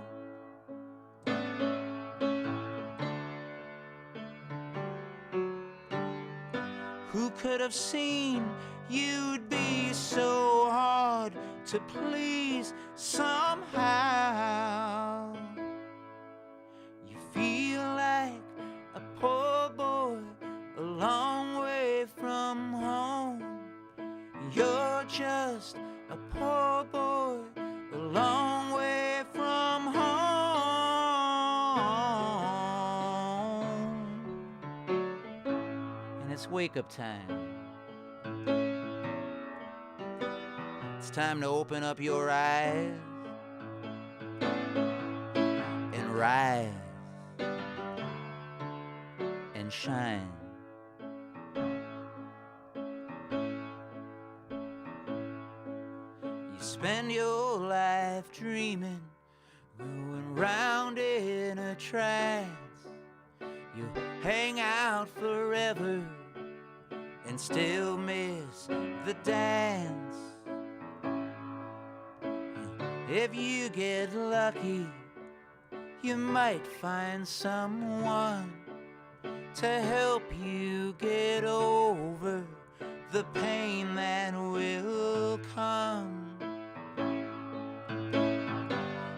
who could have seen you'd be so hard to please somehow? You feel like a poor boy a long way from home. You're just a poor boy a long way from home. And it's wake up time. It's time to open up your eyes and rise and shine. You spend your life dreaming, going round in a trance. You hang out forever and still miss the dance. If you get lucky, you might find someone to help you get over the pain that will come.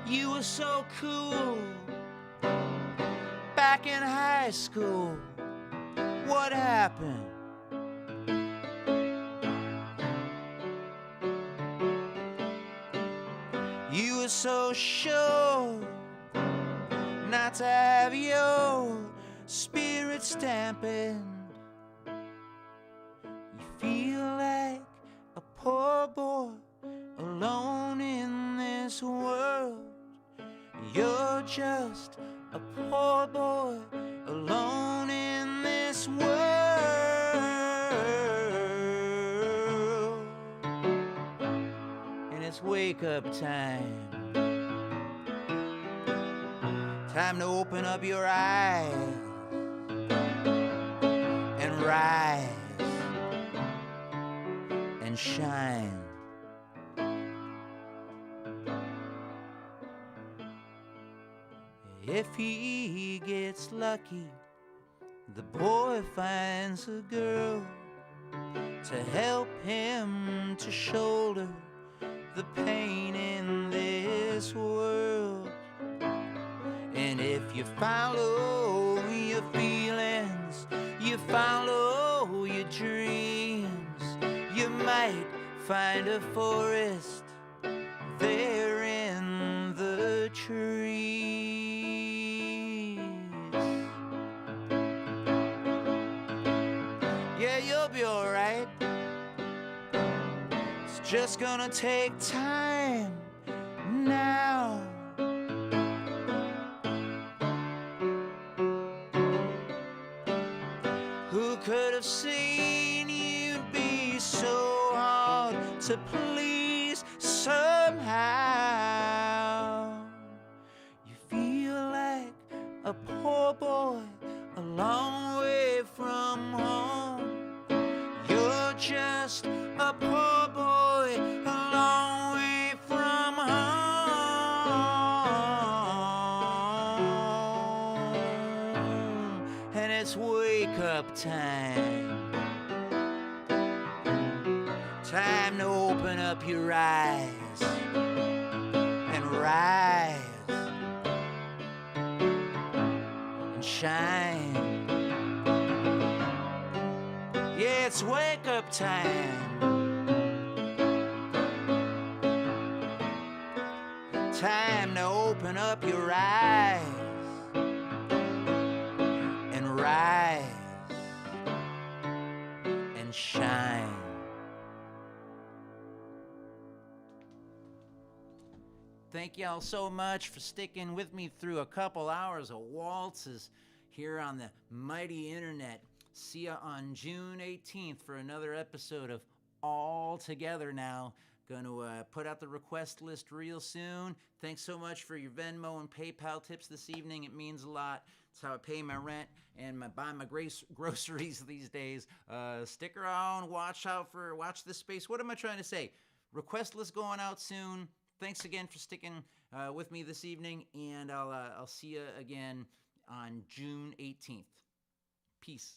You were so cool back back in high school, what happened? You were so sure not to have your spirit stamping. You feel like a poor boy alone in this world. You're just a poor boy alone in this world. And it's wake up time. Time to open up your eyes and rise and shine. If he gets lucky, the boy finds a girl to help him to shoulder the pain in this world. And if you follow your feelings, you follow your dreams, you might find a forest there in the trees. Yeah, you'll be alright. It's just gonna take time now. Who could have seen you'd be so hard to please somehow? You feel like a poor boy a long way from home. You're just a poor boy a long way from home. And it's wake up time. Time to open up your eyes and rise and shine. Yeah, it's wake up time. Time to open up your eyes and rise and shine. Thank y'all so much for sticking with me through a couple hours of waltzes here on the mighty internet. See ya on June 18th for another episode of All Together Now. Gonna put out the request list real soon. Thanks so much for your Venmo and PayPal tips this evening. It means a lot. It's how I pay my rent and buy my groceries these days. Stick around, watch this space. What am I trying to say? Request list going out soon. Thanks again for sticking with me this evening, and I'll see you again on June 18th. Peace.